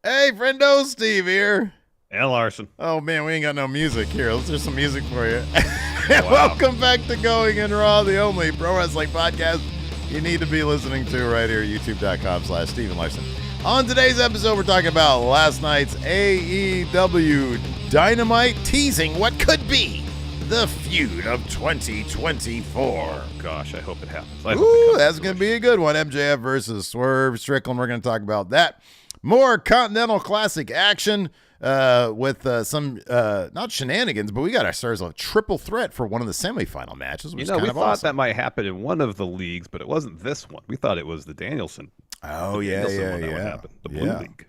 Hey, friendo, Steve here. And Larson. Oh, man, we ain't got no music here. Let's do some music for you. Wow. Welcome back to Going in Raw, the only pro wrestling podcast you need to be listening to right here, youtube.com/Steven Larson. On today's episode, we're talking about last night's AEW Dynamite, teasing what could be the feud of 2024. Gosh, I hope it happens. Ooh, that's going to be a good one. MJF versus Swerve Strickland. We're going to talk about that. More Continental Classic action with some, not shenanigans, but we got ourselves a triple threat for one of the semifinal matches. We thought awesome. that might happen in one of the leagues, but it wasn't this one. We thought it was the Danielson. Oh, the yeah. Would happen, the Blue League.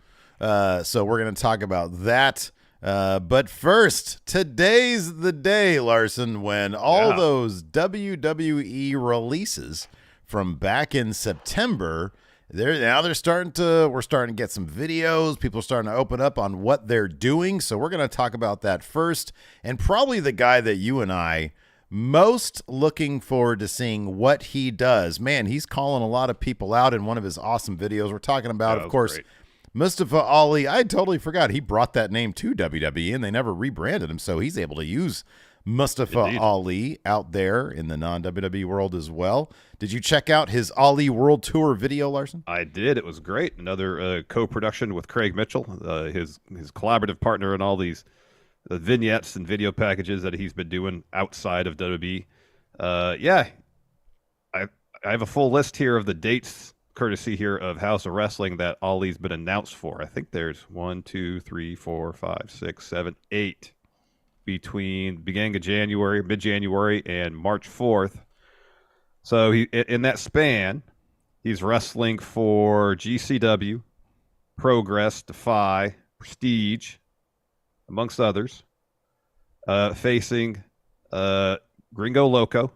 So we're going to talk about that. But first, today's the day, Larson, when all those WWE releases from back in September, we're starting to get some videos. People are starting to open up on what they're doing. So we're going to talk about that first, and probably the guy that you and I most looking forward to seeing what he does. Man, he's calling a lot of people out in one of his awesome videos. We're talking about, of course, great. Mustafa Ali. I totally forgot he brought that name to WWE, and they never rebranded him, so he's able to use Mustafa Ali out there in the non-WWE world as well. Did you check out his Ali World Tour video, Larson? I did. It was great. Another co-production with Craig Mitchell, his collaborative partner in all these vignettes and video packages that he's been doing outside of WWE. I have a full list here of the dates, courtesy here of House of Wrestling, that Ali's been announced for. I think there's 1, 2, 3, 4, 5, 6, 7, 8 between beginning of January, mid-January, and March 4th. So in that span, he's wrestling for GCW, Progress, Defy, Prestige, amongst others, facing Gringo Loco.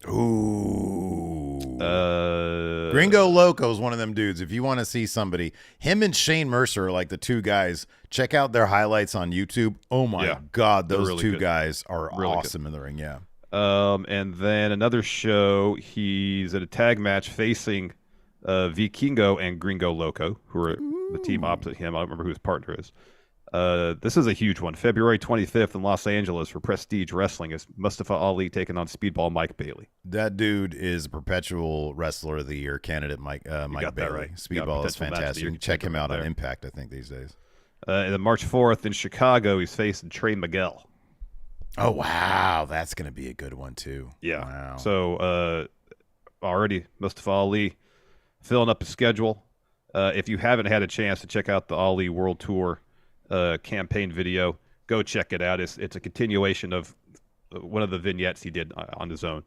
Ooh. Gringo Loco is one of them dudes. If you want to see somebody, him and Shane Mercer are like the two guys. Check out their highlights on YouTube. Oh my God, those really two guys are really awesome in the ring. Yeah. And then another show, he's at a tag match facing Vikingo and Gringo Loco, who are the team opposite him. I don't remember who his partner is. This is a huge one. February 25th in Los Angeles for Prestige Wrestling is Mustafa Ali taking on Speedball Mike Bailey. That dude is a perpetual Wrestler of the Year candidate, Mike Bailey. That right. Speedball is fantastic. You can check him out on Impact, I think, these days. And then March 4th in Chicago, he's facing Trey Miguel. Oh, wow. That's going to be a good one, too. Yeah. Wow. So already Mustafa Ali filling up his schedule. If you haven't had a chance to check out the Ali World Tour campaign video, go check it out. It's a continuation of one of the vignettes he did on his own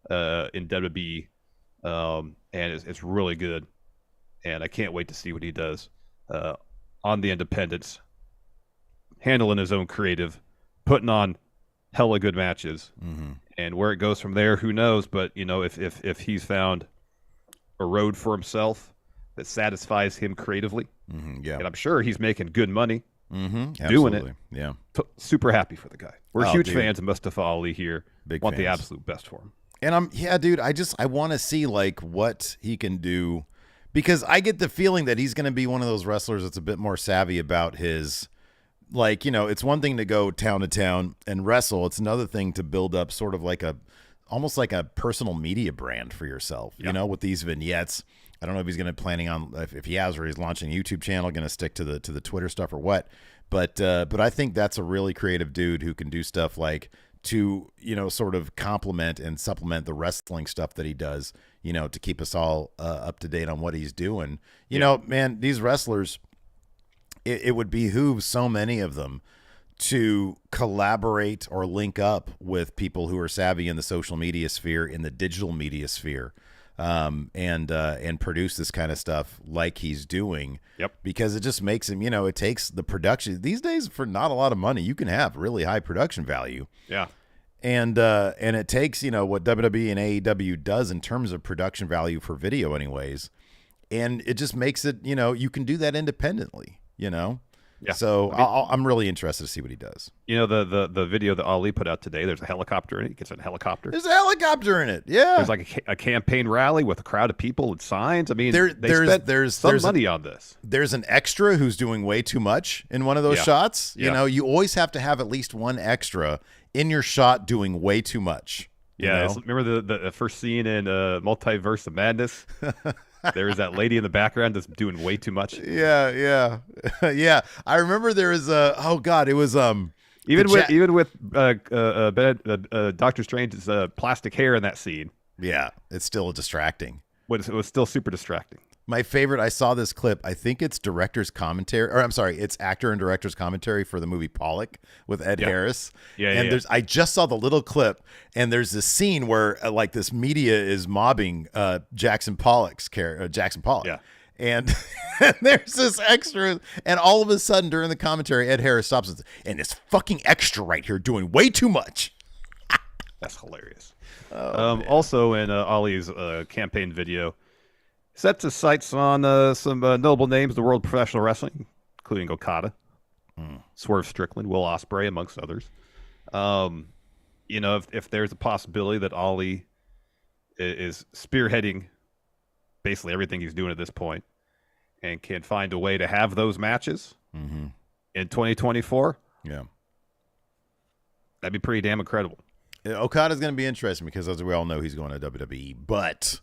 in WWE, and it's really good, and I can't wait to see what he does on the independents, handling his own creative, putting on hella good matches, and where it goes from there, who knows? But if he's found a road for himself that satisfies him creatively, and I'm sure he's making good money doing it. Yeah. Super happy for the guy. We're huge fans of Mustafa Ali here. Want the absolute best for him. And dude, I want to see like what he can do, because I get the feeling that he's going to be one of those wrestlers that's a bit more savvy about his, like, it's one thing to go town to town and wrestle. It's another thing to build up sort of like almost like a personal media brand for yourself, with these vignettes. I don't know if he's going to planning on, if he has, or he's launching a YouTube channel, going to stick to the Twitter stuff or what. But I think that's a really creative dude who can do stuff like to, sort of complement and supplement the wrestling stuff that he does, to keep us all up to date on what he's doing. You know, man, these wrestlers, it would behoove so many of them to collaborate or link up with people who are savvy in the social media sphere, in the digital media sphere, and produce this kind of stuff like he's doing. Because it just makes him, it takes the production these days. For not a lot of money, you can have really high production value. And it takes, what WWE and AEW does in terms of production value for video anyways. And it just makes it, you can do that independently, Yeah. So I'm really interested to see what he does. You know, the video that Ali put out today, there's a helicopter in it. He gets in a helicopter. There's a helicopter in it. Yeah. There's like a campaign rally with a crowd of people and signs. I mean, there's some money on this. There's an extra who's doing way too much in one of those shots. You know, you always have to have at least one extra in your shot doing way too much. Yeah. Remember the first scene in Multiverse of Madness? There was that lady in the background that's doing way too much. Yeah. Yeah. I remember there was it was even with Doctor Strange's plastic hair in that scene. Yeah, it's still distracting. But it was still super distracting. My favorite, I saw this clip. I think it's director's commentary, or I'm sorry, it's actor and director's commentary for the movie Pollock with Ed Harris. I just saw the little clip, and there's this scene where like this media is mobbing Jackson Pollock's character, Jackson Pollock. Yeah. And there's this extra, and all of a sudden during the commentary, Ed Harris stops and this fucking extra right here doing way too much. That's hilarious. Also in Ali's campaign video, sets his sights on some notable names of the world of professional wrestling, including Okada, Swerve Strickland, Will Ospreay, amongst others. You know, if there's a possibility that Ali is spearheading basically everything he's doing at this point and can find a way to have those matches in 2024, that'd be pretty damn incredible. Okada's going to be interesting because, as we all know, he's going to WWE, but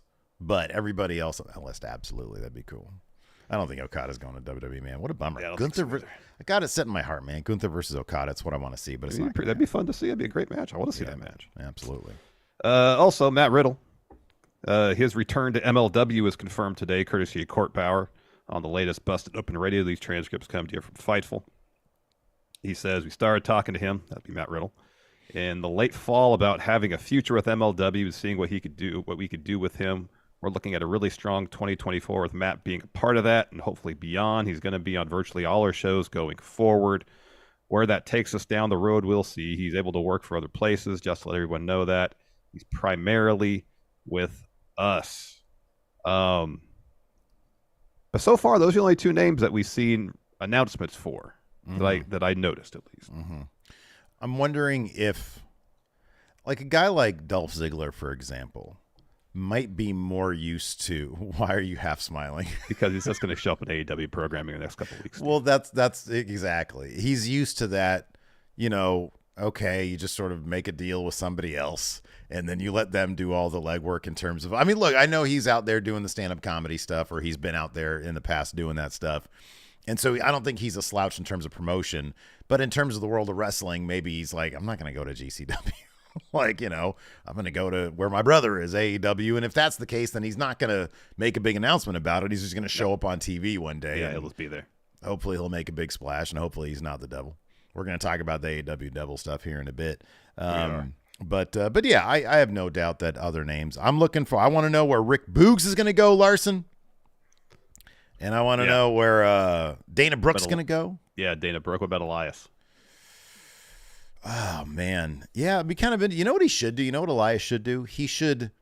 everybody else on that list, absolutely, that'd be cool. I don't think Okada's going to WWE, man. What a bummer. Yeah, I got it set in my heart, man. Gunther versus Okada, that's what I want to see, but it's not. That'd be fun to see. It'd be a great match. I want to see that match. Absolutely. Also, Matt Riddle, his return to MLW is confirmed today, courtesy of Court Bauer on the latest Busted Open Radio. These transcripts come to you from Fightful. He says, we started talking to him, that'd be Matt Riddle, in the late fall about having a future with MLW and seeing what we could do with him. We're looking at a really strong 2024 with Matt being a part of that and hopefully beyond. He's going to be on virtually all our shows going forward. Where that takes us down the road, we'll see. He's able to work for other places, just to let everyone know that. He's primarily with us. But so far, those are the only two names that we've seen announcements for, that I noticed at least. I'm wondering if, like a guy like Dolph Ziggler, for example, might be more used to. Why are you half smiling? Because he's just going to show up in AEW programming in the next couple of weeks. Well, that's exactly. He's used to that. You know, okay, you just sort of make a deal with somebody else, and then you let them do all the legwork in terms of. I mean, look, I know he's out there doing the stand-up comedy stuff, or he's been out there in the past doing that stuff. And so I don't think he's a slouch in terms of promotion, but in terms of the world of wrestling, maybe he's like, I'm not going to go to GCW. Like, you know, I'm going to go to where my brother is, AEW. And if that's the case, then he's not going to make a big announcement about it. He's just going to show up on TV one day. Yeah, he'll just be there. Hopefully he'll make a big splash, and hopefully he's not the devil. We're going to talk about the AEW devil stuff here in a bit. But yeah, I have no doubt that other names. I want to know where Rick Boogs is going to go, Larson. And I want to know where Dana Brooke's going to go. Yeah, Dana Brooke. What about Elias? Oh, man. Yeah, it'd be kind of – you know what he should do? You know what Elias should do? He should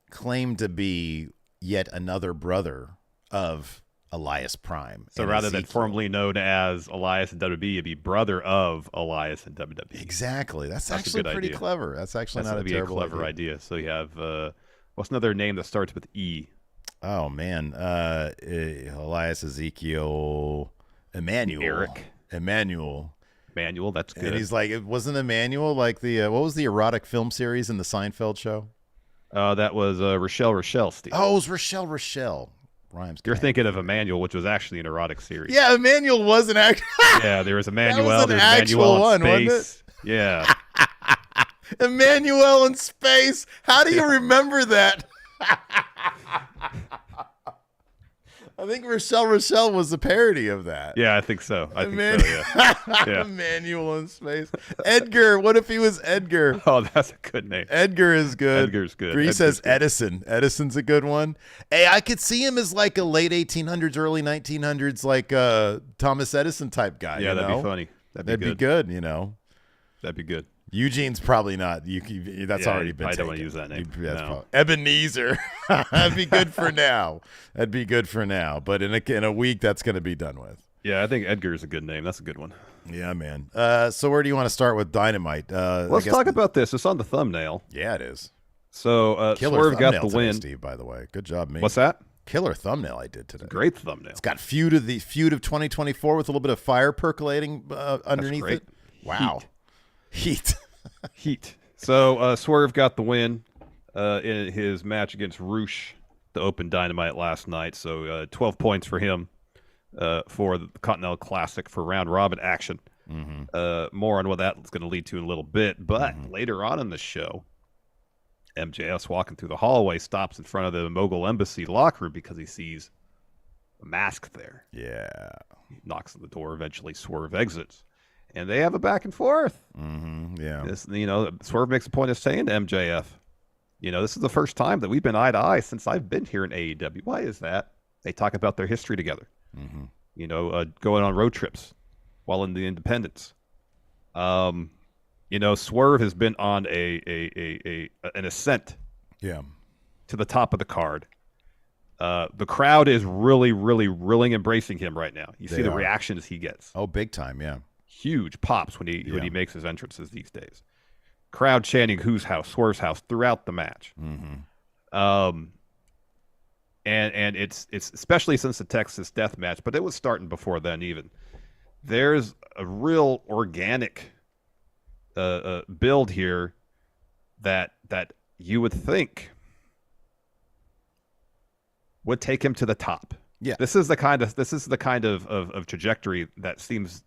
claim to be yet another brother of Elias Prime. So rather than formerly known as Elias in WWE, it'd be brother of Elias in WWE. Exactly. That's actually pretty clever. That's actually not a terrible clever idea. So you have what's another name that starts with E? Oh, man. Elias Ezekiel Emmanuel. Eric. Emmanuel, that's good. And he's like, it wasn't Emmanuel like the, what was the erotic film series in the Seinfeld show? That was Rochelle, Steve. Oh, it was Rochelle. Rhymes. You're thinking of Emmanuel, which was actually an erotic series. Yeah, Emmanuel was an actual. Yeah, there was Emmanuel. There's Emmanuel in space. Wasn't it? Yeah. Emmanuel in space. How do you remember that? I think Rochelle was a parody of that. Yeah, I think so. Yeah. Emmanuel in space. Edgar. What if he was Edgar? Oh, that's a good name. Edgar is good. Edgar's good. He says Edison. Edison's a good one. Hey, I could see him as like a late 1800s, early 1900s, like Thomas Edison type guy. Yeah, that'd be funny. That'd be good. You know. That'd be good. Eugene's probably not. That's already been taken. I don't want to use that name. No. Ebenezer. That'd be good for now. But in a week, that's going to be done with. Yeah, I think Edgar is a good name. That's a good one. Yeah, man. So where do you want to start with Dynamite? Let's talk about this. It's on the thumbnail. Yeah, it is. So Killer Swerve got thumbnail the today, win. Steve, by the way. Good job, me. What's that? Killer thumbnail I did today. Great thumbnail. It's got feud of 2024 with a little bit of fire percolating underneath it. Wow. Heat. Heat. So Swerve got the win in his match against Roosh, the Open Dynamite last night. So 12 points for him for the Continental Classic for round robin action. More on what that's going to lead to in a little bit. But later on in the show, MJF's walking through the hallway, stops in front of the Mogul Embassy locker room because he sees a mask there. Yeah. He knocks on the door. Eventually, Swerve exits. And they have a back and forth. Yeah. This, Swerve makes a point of saying to MJF, this is the first time that we've been eye to eye since I've been here in AEW. Why is that? They talk about their history together. Going on road trips while in the independents. Swerve has been on an ascent. Yeah. To the top of the card. The crowd is really, really, really embracing him right now. You see the reactions he gets. Oh, big time, yeah. Huge pops when he makes his entrances these days. Crowd chanting "Whose house?" Swerve's house throughout the match. And it's especially since the Texas Death Match, but it was starting before then even. There's a real organic build here that you would think would take him to the top. Yeah, this is the kind of trajectory that seems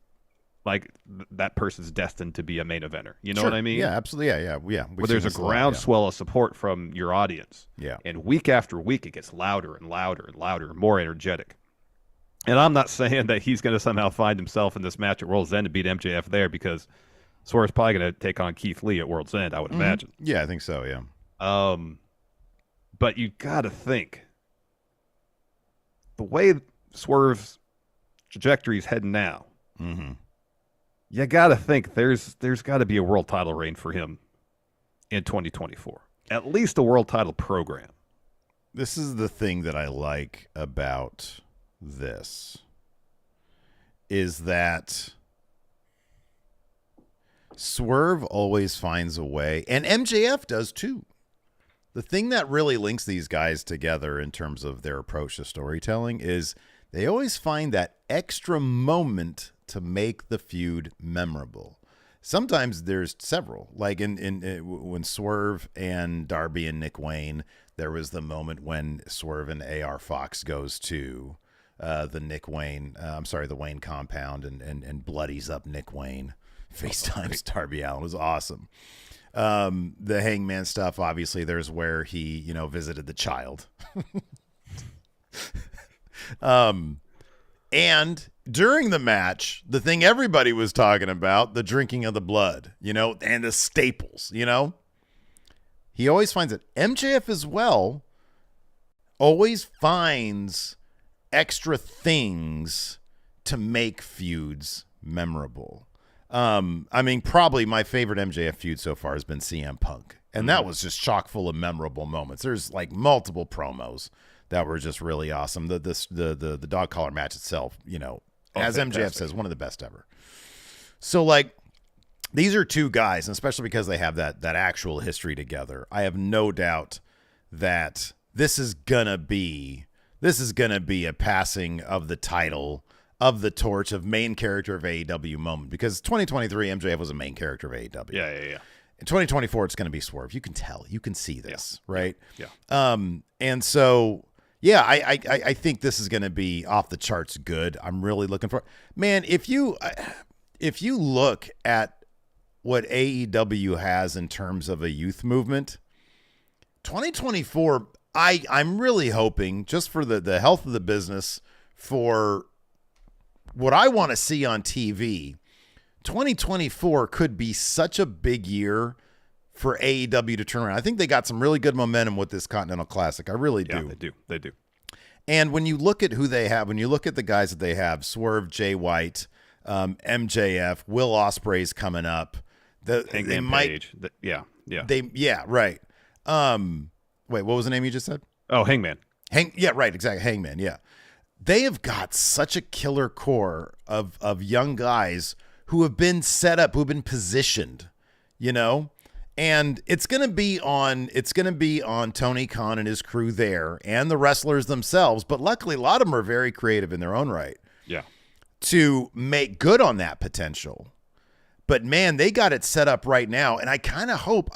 like that person's destined to be a main eventer. You know what I mean? Yeah, absolutely. Yeah. Where there's a groundswell of support from your audience. Yeah. And week after week, it gets louder and louder and louder and more energetic. And I'm not saying that he's going to somehow find himself in this match at World's End to beat MJF there, because Swerve's probably going to take on Keith Lee at World's End, I would imagine. Yeah, I think so, yeah. But you got to think, the way Swerve's trajectory is heading now, you got to think there's got to be a world title reign for him in 2024. At least a world title program. This is the thing that I like about this, is that Swerve always finds a way, and MJF does too. The thing that really links these guys together in terms of their approach to storytelling is they always find that extra moment to make the feud memorable. Sometimes there's several, like when Swerve and Darby and Nick Wayne, there was the moment when Swerve and AR Fox goes to the Wayne compound and bloodies up Nick Wayne. FaceTimes Darby Allin. Was awesome. The Hangman stuff, obviously, there's where he, visited the child. And during the match, the thing everybody was talking about, the drinking of the blood, and the staples, he always finds it. MJF as well always finds extra things to make feuds memorable. Probably my favorite MJF feud so far has been CM Punk. And that was just chock full of memorable moments. There's like multiple promos that were just really awesome. The dog collar match itself, as fantastic. MJF says, one of the best ever. So like, these are two guys, and especially because they have that actual history together, I have no doubt that this is gonna be a passing of the title, of the torch, of main character of AEW moment, because 2023 MJF was a main character of AEW. Yeah. In 2024, it's going to be Swerve. You can tell. You can see this, right? Yeah. And so, yeah, I think this is going to be off the charts good. I'm really looking for, man, if you look at what AEW has in terms of a youth movement, 2024, I'm really hoping, just for the health of the business, for what I want to see on TV, 2024 could be such a big year for AEW to turn around. I think they got some really good momentum with this Continental Classic. I really do. Yeah, they do. And when you look at who they have, when you look at the guys that they have, Swerve, Jay White, MJF, Will Ospreay's coming up. They might. Page. Yeah. Right. Wait, what was the name you just said? Oh, Hangman. Yeah, right. Exactly. Hangman. Yeah. they have got such a killer core of young guys who have been set up, who've been positioned, you know, and it's going to be on Tony Khan and his crew there and the wrestlers themselves. But luckily, a lot of them are very creative in their own right. Yeah. To make good on that potential. But man, they got it set up right now. And I kind of hope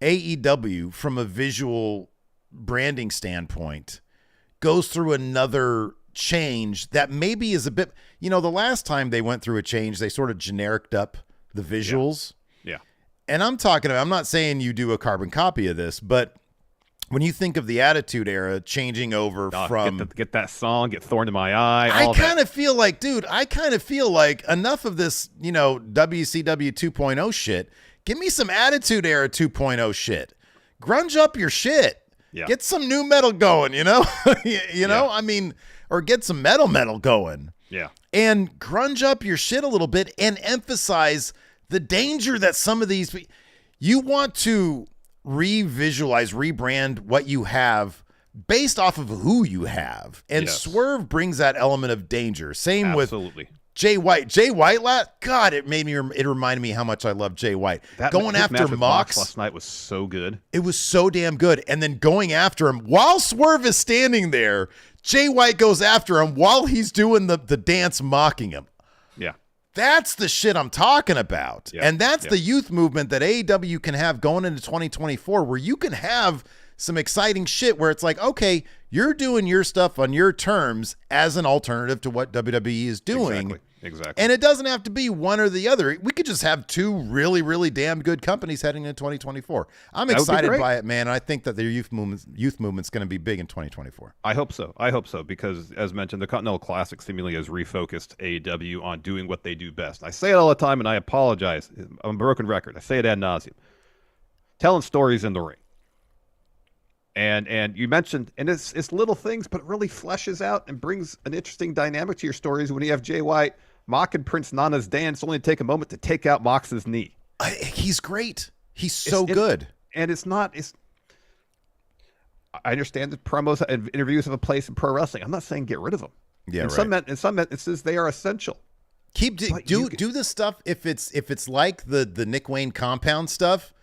AEW from a visual branding standpoint goes through another change that maybe is a bit, you know, the last time they went through a change, they sort of genericed up the visuals. Yeah. And I'm not saying you do a carbon copy of this, but when you think of the Attitude Era changing over from get that song, get Thorn in My Eye. I kind of feel like, dude, enough of this, you know, WCW 2.0 shit. Give me some Attitude Era 2.0 shit. Grunge up your shit. Yeah. Get some new metal going, you know? I mean, or get some metal going. Yeah. And grunge up your shit a little bit and emphasize the danger that some of these, you want to revisualize, rebrand what you have based off of who you have. And yes. Swerve brings that element of danger. Same Absolutely. with Jay White. Jay White, God, it reminded me how much I love Jay White. Going after Mox last night was so good. It was so damn good. And then going after him while Swerve is standing there, Jay White goes after him while he's doing the dance mocking him. Yeah. That's the shit I'm talking about. Yeah. And that's the youth movement that AEW can have going into 2024, where you can have some exciting shit where it's like, okay, you're doing your stuff on your terms as an alternative to what WWE is doing. Exactly. And it doesn't have to be one or the other. We could just have two really, really damn good companies heading into 2024. I'm excited by it, man. I think that their youth movement's going to be big in 2024. I hope so, because as mentioned, the Continental Classic seemingly has refocused AEW on doing what they do best. I say it all the time, and I apologize. I'm a broken record. I say it ad nauseum. Telling stories in the ring. And you mentioned, and it's little things, but it really fleshes out and brings an interesting dynamic to your stories when you have Jay White mocking Prince Nana's dance, only to take a moment to take out Mox's knee. He's great. He's so good. And I understand that promos and interviews have a place in pro wrestling. I'm not saying get rid of them. Yeah, in some instances, they are essential. Do the stuff if it's like the Nick Wayne compound stuff.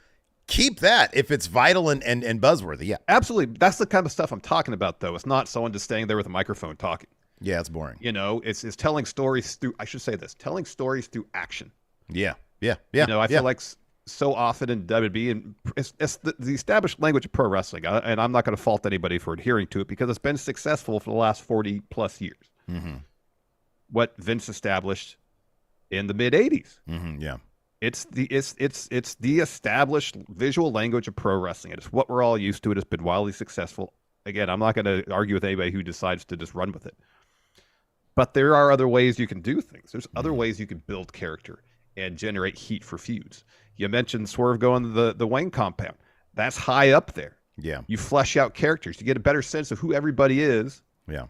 Keep that if it's vital and buzzworthy. Yeah, absolutely. That's the kind of stuff I'm talking about, though. It's not someone just standing there with a microphone talking. Yeah, it's boring. You know, it's telling stories through. I should say this: telling stories through action. Yeah. You know, I feel like so often in WWE, and it's the established language of pro wrestling, and I'm not going to fault anybody for adhering to it because it's been successful for the last 40 plus years. Mm-hmm. What Vince established in the mid 80s. Mm-hmm, yeah. It's the established visual language of pro wrestling. It's what we're all used to. It has been wildly successful. Again, I'm not going to argue with anybody who decides to just run with it. But there are other ways you can do things. There's other ways you can build character and generate heat for feuds. You mentioned Swerve going to the Wayne compound. That's high up there. Yeah. You flesh out characters. You get a better sense of who everybody is. Yeah.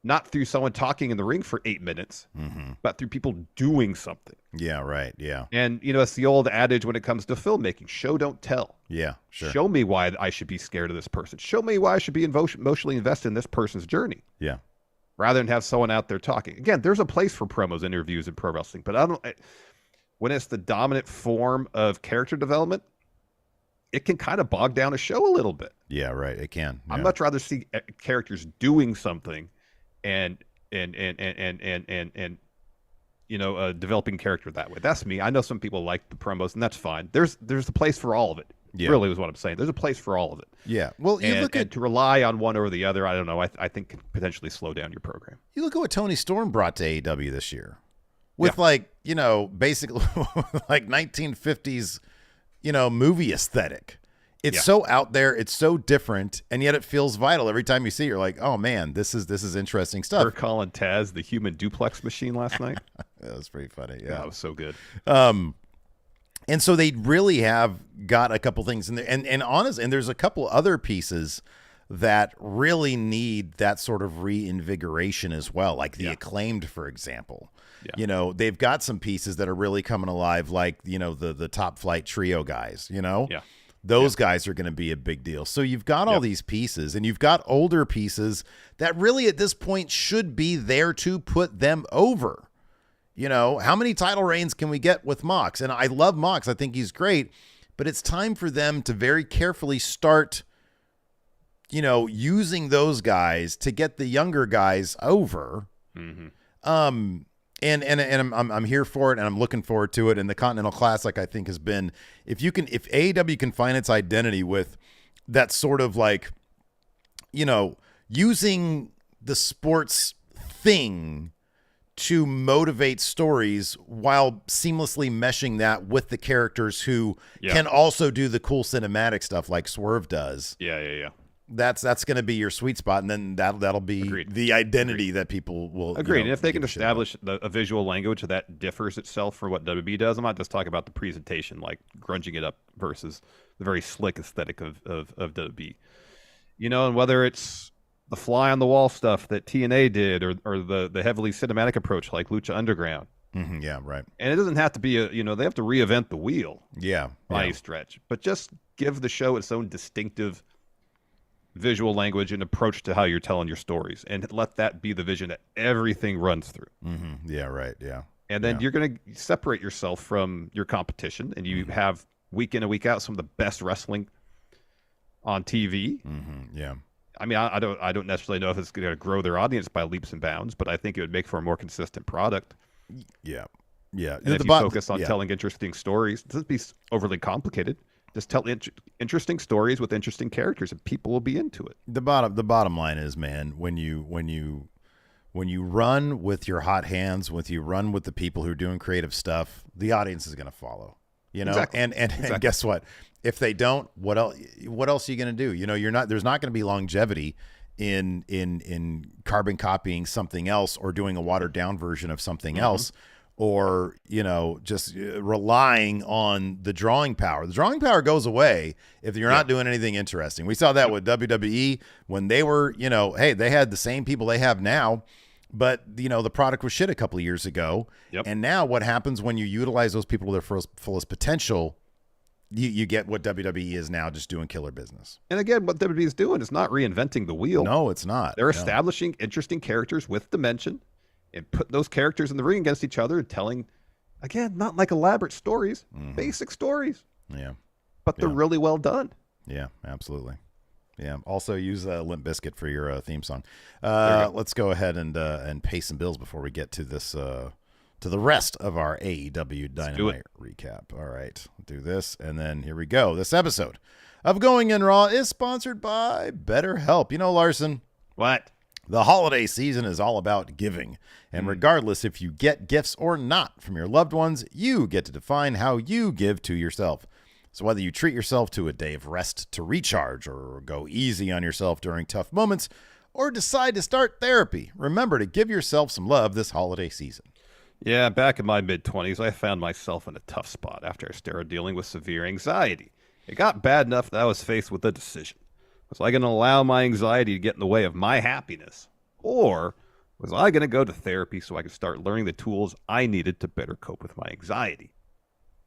Not through someone talking in the ring for 8 minutes, but through people doing something. Yeah, right. Yeah. And, you know, it's the old adage when it comes to filmmaking, show, don't tell. Yeah, sure. Show me why I should be scared of this person. Show me why I should be emotionally invested in this person's journey. Yeah. Rather than have someone out there talking. Again, there's a place for promos, interviews, and pro wrestling, but when it's the dominant form of character development, it can kind of bog down a show a little bit. Yeah, right. It can. Yeah. I'd much rather see characters doing something and you know, developing character that way. That's me. I know some people like the promos, and that's fine. There's a place for all of it. Yeah. Really is what I'm saying. There's a place for all of it. Yeah. Well, and to rely on one over the other, I don't know. I think can potentially slow down your program. You look at what Tony Storm brought to AEW this year with like, you know, basically like 1950s, you know, movie aesthetic. It's so out there, it's so different, and yet it feels vital. Every time you see it, you're like, oh man, this is interesting stuff. We're calling Taz the human duplex machine last night. That was pretty funny. Yeah, that was so good. And so they really have got a couple things in there, and honest, and there's a couple other pieces that really need that sort of reinvigoration as well, like the Acclaimed, for example. Yeah. You know, they've got some pieces that are really coming alive, like, you know, the Top Flight Trio guys, you know? Yeah. Those guys are going to be a big deal. So you've got all these pieces, and you've got older pieces that really at this point should be there to put them over. You know, how many title reigns can we get with Mox? And I love Mox. I think he's great, but it's time for them to very carefully start, you know, using those guys to get the younger guys over. Mm-hmm. And I'm here for it, and I'm looking forward to it. And the Continental Classic, I think, has been, if AEW can find its identity with that sort of like, you know, using the sports thing to motivate stories while seamlessly meshing that with the characters who can also do the cool cinematic stuff like Swerve does. Yeah. That's going to be your sweet spot, and then that'll be the identity that people will. Agreed. You know, and if they can establish a visual language that differs itself from what WWE does, I'm not just talking about the presentation, like grunging it up versus the very slick aesthetic of WWE. You know, and whether it's the fly on the wall stuff that TNA did, or the heavily cinematic approach like Lucha Underground. Mm-hmm, yeah, right. And it doesn't have to be they have to reinvent the wheel. By a stretch, but just give the show its own distinctive visual language and approach to how you're telling your stories, and let that be the vision that everything runs through. Mm-hmm. Yeah, right. Yeah. And then you're going to separate yourself from your competition, and you have week in and week out some of the best wrestling on TV. Mm-hmm. Yeah. I mean, I don't necessarily know if it's going to grow their audience by leaps and bounds, but I think it would make for a more consistent product. Yeah. Yeah. And if you focus on telling interesting stories, it doesn't be overly complicated. Just tell interesting stories with interesting characters, and people will be into it. The bottom line is, man, when you run with your hot hands, when you run with the people who are doing creative stuff, the audience is going to follow. You know, exactly. And guess what? If they don't, what else are you going to do? You know, there's not going to be longevity in carbon copying something else, or doing a watered down version of something else. Or, you know, just relying on the drawing power. The drawing power goes away if you're not doing anything interesting. We saw that with WWE when they were, you know, hey, they had the same people they have now, but, you know, the product was shit a couple of years ago. And now what happens when you utilize those people to their fullest potential, you get what WWE is now, just doing killer business. And again, what WWE is doing is not reinventing the wheel. No, it's not. They're establishing interesting characters with dimension, and putting those characters in the ring against each other and telling, again, not like elaborate stories, basic stories. Yeah. But they're really well done. Yeah, absolutely. Yeah. Also use Limp Bizkit for your theme song. Let's go ahead and pay some bills before we get to this, to the rest of our AEW Dynamite recap. All right. Do this, and then here we go. This episode of Going In Raw is sponsored by BetterHelp. You know, Larson. What? The holiday season is all about giving, and regardless if you get gifts or not from your loved ones, you get to define how you give to yourself. So whether you treat yourself to a day of rest to recharge, or go easy on yourself during tough moments, or decide to start therapy, remember to give yourself some love this holiday season. Yeah, back in my mid-20s, I found myself in a tough spot after I started dealing with severe anxiety. It got bad enough that I was faced with a decision. Was I going to allow my anxiety to get in the way of my happiness? Or was I going to go to therapy so I could start learning the tools I needed to better cope with my anxiety?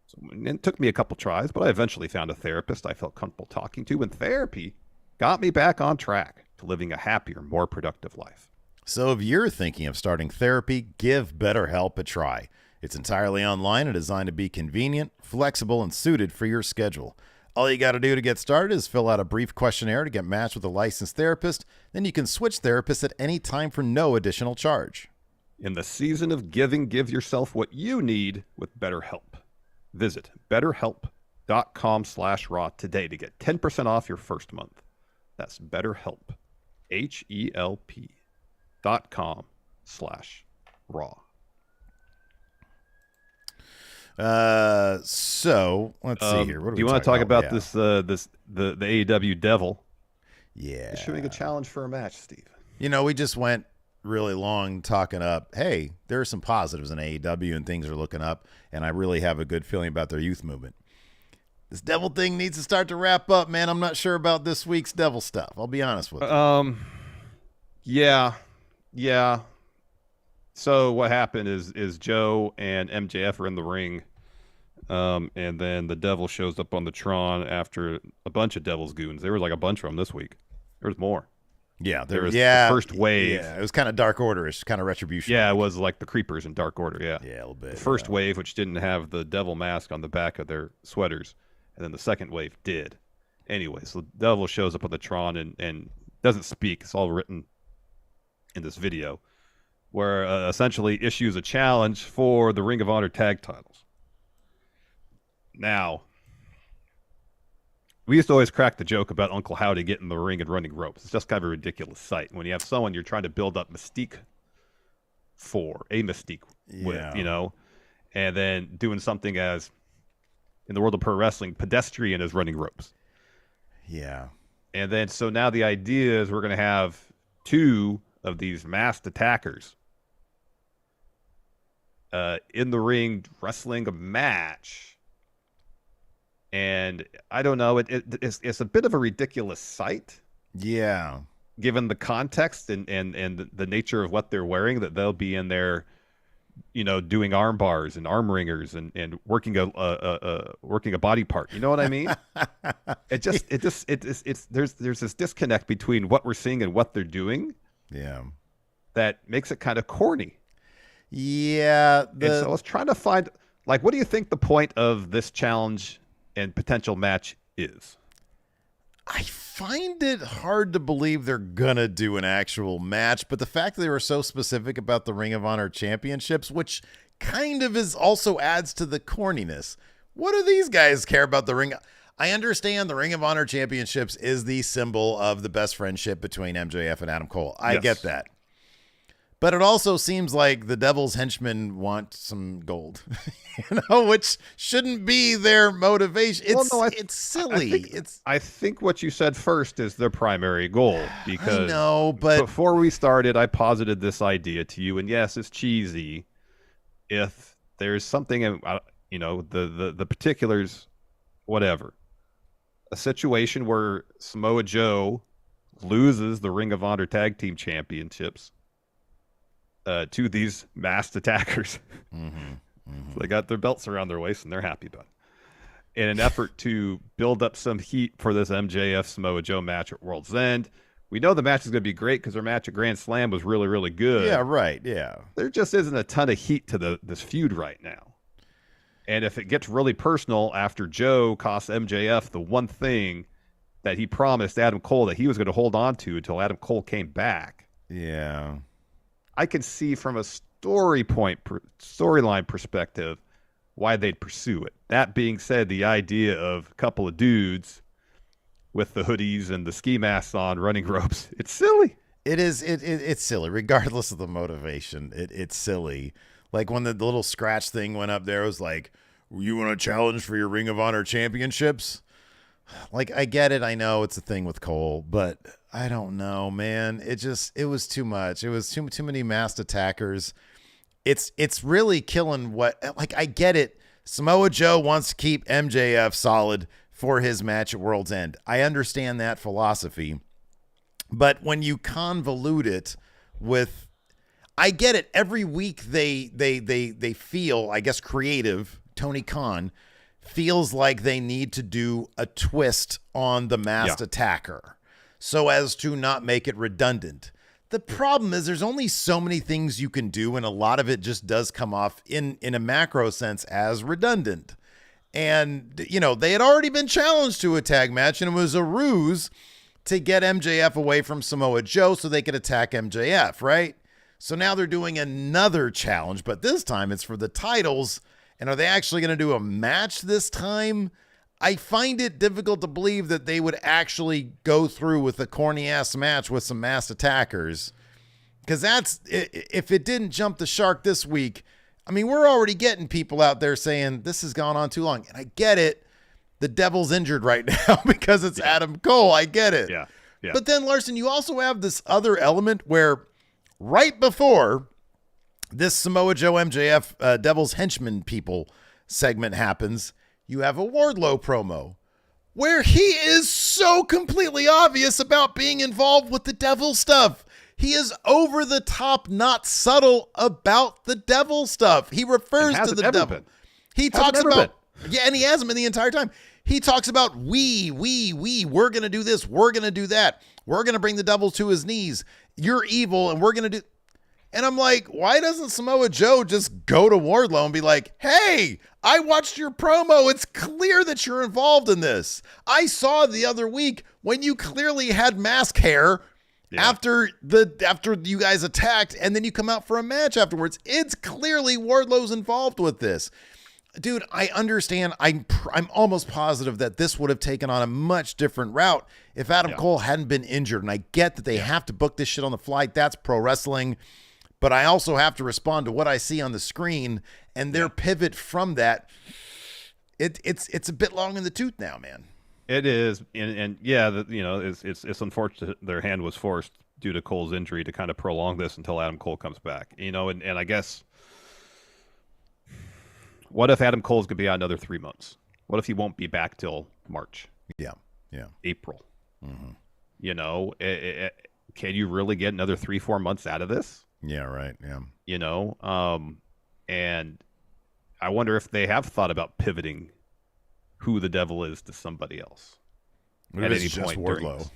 So it took me a couple tries, but I eventually found a therapist I felt comfortable talking to, and therapy got me back on track to living a happier, more productive life. So if you're thinking of starting therapy, give BetterHelp a try. It's entirely online and designed to be convenient, flexible, and suited for your schedule. All you got to do to get started is fill out a brief questionnaire to get matched with a licensed therapist. Then you can switch therapists at any time for no additional charge. In the season of giving, give yourself what you need with BetterHelp. Visit BetterHelp.com/raw today to get 10% off your first month. That's BetterHelp. HELP.com/raw. So let's see here. Do you want to talk about the AEW Devil? Yeah. Issuing a challenge for a match, Steve. You know, we just went really long talking up, hey, there are some positives in AEW and things are looking up, and I really have a good feeling about their youth movement. This Devil thing needs to start to wrap up, man. I'm not sure about this week's Devil stuff. I'll be honest with you. Yeah. So what happened is Joe and MJF are in the ring And then the Devil shows up on the Tron after a bunch of Devil's goons. There was like a bunch of them this week. There was more. Yeah, there was the first wave. Yeah, it was kind of Dark Order-ish, kind of Retribution. Yeah, it was like the Creepers in Dark Order. Yeah, a little bit. The first wave, which didn't have the Devil mask on the back of their sweaters, and then the second wave did. Anyway, so the Devil shows up on the Tron and doesn't speak. It's all written in this video, where essentially issues a challenge for the Ring of Honor tag titles. Now, we used to always crack the joke about Uncle Howdy getting in the ring and running ropes. It's just kind of a ridiculous sight. When you have someone you're trying to build up mystique for, a mystique with, and then doing something as, in the world of pro wrestling, pedestrian as running ropes. Yeah. And then, so now the idea is we're going to have two of these masked attackers in the ring wrestling a match. And I don't know, it's a bit of a ridiculous sight. Yeah. Given the context and the nature of what they're wearing, that they'll be in there, doing arm bars and arm ringers and working a body part. You know what I mean? There's this disconnect between what we're seeing and what they're doing. Yeah. That makes it kind of corny. Yeah. And so I was trying to find, like, what do you think the point of this challenge and potential match is? I find it hard to believe they're gonna do an actual match, but the fact that they were so specific about the Ring of Honor championships, which kind of is also adds to the corniness. What do these guys care about the ring? I understand the Ring of Honor championships is the symbol of the best friendship between MJF and Adam Cole. I get that. But it also seems like the Devil's henchmen want some gold, which shouldn't be their motivation. It's silly. I think what you said first is their primary goal, because but before we started, I posited this idea to you, and yes, it's cheesy. If there's something, the particulars, whatever, a situation where Samoa Joe loses the Ring of Honor Tag Team Championships to these masked attackers. So they got their belts around their waist and they're happy about it. In an effort to build up some heat for this MJF Samoa Joe match at World's End. We know the match is going to be great because their match at Grand Slam was really, really good. Yeah, right. Yeah. There just isn't a ton of heat to this feud right now. And if it gets really personal after Joe costs MJF the one thing that he promised Adam Cole that he was going to hold on to until Adam Cole came back. Yeah. I can see from a storyline perspective why they'd pursue it. That being said, the idea of a couple of dudes with the hoodies and the ski masks on running ropes, it's silly. It is. It's silly, regardless of the motivation. It's silly. Like when the little scratch thing went up there, it was like, you want a challenge for your Ring of Honor championships? Like, I get it. I know it's a thing with Cole, but I don't know, man. It was too much. It was too many masked attackers. It's really killing I get it. Samoa Joe wants to keep MJF solid for his match at World's End. I understand that philosophy, but when you convolute it with, I get it. Every week they feel, I guess, creative. Tony Khan feels like they need to do a twist on the masked attacker so as to not make it redundant. The problem is there's only so many things you can do, and a lot of it just does come off in a macro sense as redundant. And, they had already been challenged to a tag match, and it was a ruse to get MJF away from Samoa Joe so they could attack MJF, right? So now they're doing another challenge, but this time it's for the titles. And are they actually going to do a match this time? I find it difficult to believe that they would actually go through with a corny-ass match with some masked attackers. Because if it didn't jump the shark this week, I mean, we're already getting people out there saying this has gone on too long. And I get it. The Devil's injured right now because it's Adam Cole. I get it. Yeah. But then, Larson, you also have this other element where right before this Samoa Joe MJF Devil's Henchman people segment happens, you have a Wardlow promo where he is so completely obvious about being involved with the devil stuff. He is over the top, not subtle about the devil stuff. He refers to the devil. He talks about Yeah, and he hasn't been the entire time. He talks about we're going to do this. We're going to do that. We're going to bring the devil to his knees. You're evil, and we're going to do... And I'm like, why doesn't Samoa Joe just go to Wardlow and be like, hey, I watched your promo. It's clear that you're involved in this. I saw the other week when you clearly had mask hair after you guys attacked, and then you come out for a match afterwards. It's clearly Wardlow's involved with this. Dude, I understand. I'm almost positive that this would have taken on a much different route if Adam Cole hadn't been injured. And I get that they have to book this shit on the fly. That's pro wrestling. But I also have to respond to what I see on the screen, and their pivot from that. It's a bit long in the tooth now, man. It is, and it's unfortunate their hand was forced due to Cole's injury to kind of prolong this until Adam Cole comes back. And I guess, what if Adam Cole's gonna be out another 3 months? What if he won't be back till March? Yeah, April. Mm-hmm. Can you really get another 3-4 months out of this? Yeah, right. Yeah. And I wonder if they have thought about pivoting who the devil is to somebody else at any point Wardlow.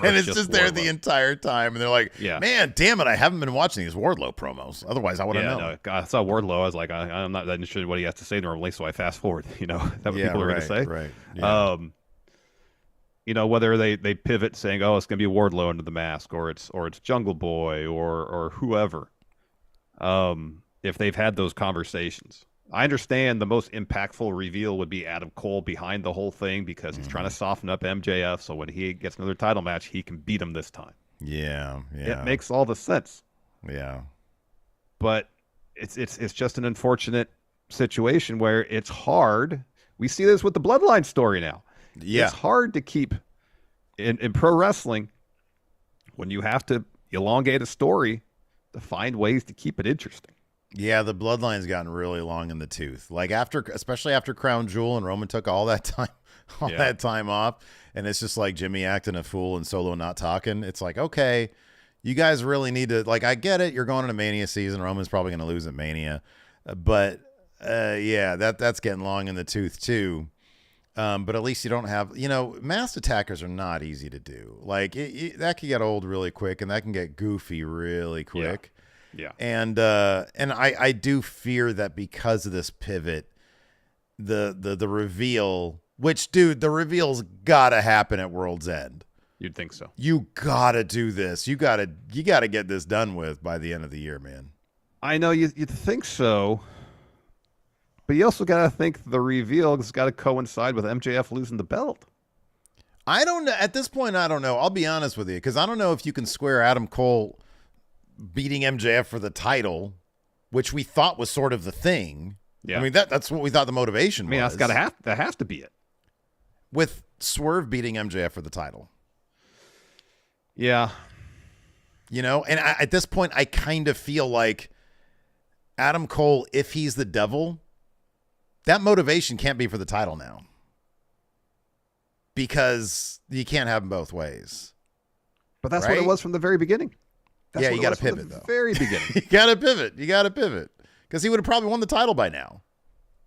And it's just there the entire time, and they're like, man, damn it, I haven't been watching these Wardlow promos. Otherwise, I would have known. No, I saw Wardlow. I was like, I'm not that interested in what he has to say normally, so I fast forward. That what people are going to say. Right. Yeah. Whether they pivot saying, oh, it's going to be Wardlow under the mask, or it's Jungle Boy, or whoever. If they've had those conversations, I understand the most impactful reveal would be Adam Cole behind the whole thing because he's trying to soften up MJF, so when he gets another title match, he can beat him this time. Yeah. It makes all the sense. Yeah, but it's just an unfortunate situation where it's hard. We see this with the Bloodline story now. Yeah. It's hard to keep in pro wrestling when you have to elongate a story to find ways to keep it interesting. Yeah, the Bloodline's gotten really long in the tooth. Like especially after Crown Jewel and Roman took all that time off, and it's just like Jimmy acting a fool and Solo not talking. It's like, okay, you guys really need to, like, I get it. You're going into Mania season. Roman's probably going to lose at Mania, but that's getting long in the tooth too. But at least you don't have, masked attackers are not easy to do. Like that can get old really quick, and that can get goofy really quick. Yeah. And I do fear that because of this pivot, the reveal, which, dude, the reveal's gotta happen at World's End. You'd think so. You gotta do this. You gotta get this done with by the end of the year, man. I know you'd think so. But you also got to think the reveal has got to coincide with MJF losing the belt. I don't know. At this point, I don't know. I'll be honest with you, because I don't know if you can square Adam Cole beating MJF for the title, which we thought was sort of the thing. Yeah. I mean, that's what we thought the motivation was. That has to be it. With Swerve beating MJF for the title. Yeah. And at this point, I kind of feel like Adam Cole, if he's the devil, that motivation can't be for the title now, because you can't have them both ways. But that's what it was from the very beginning. You got to pivot, though. Very beginning. You got to pivot. Because he would have probably won the title by now.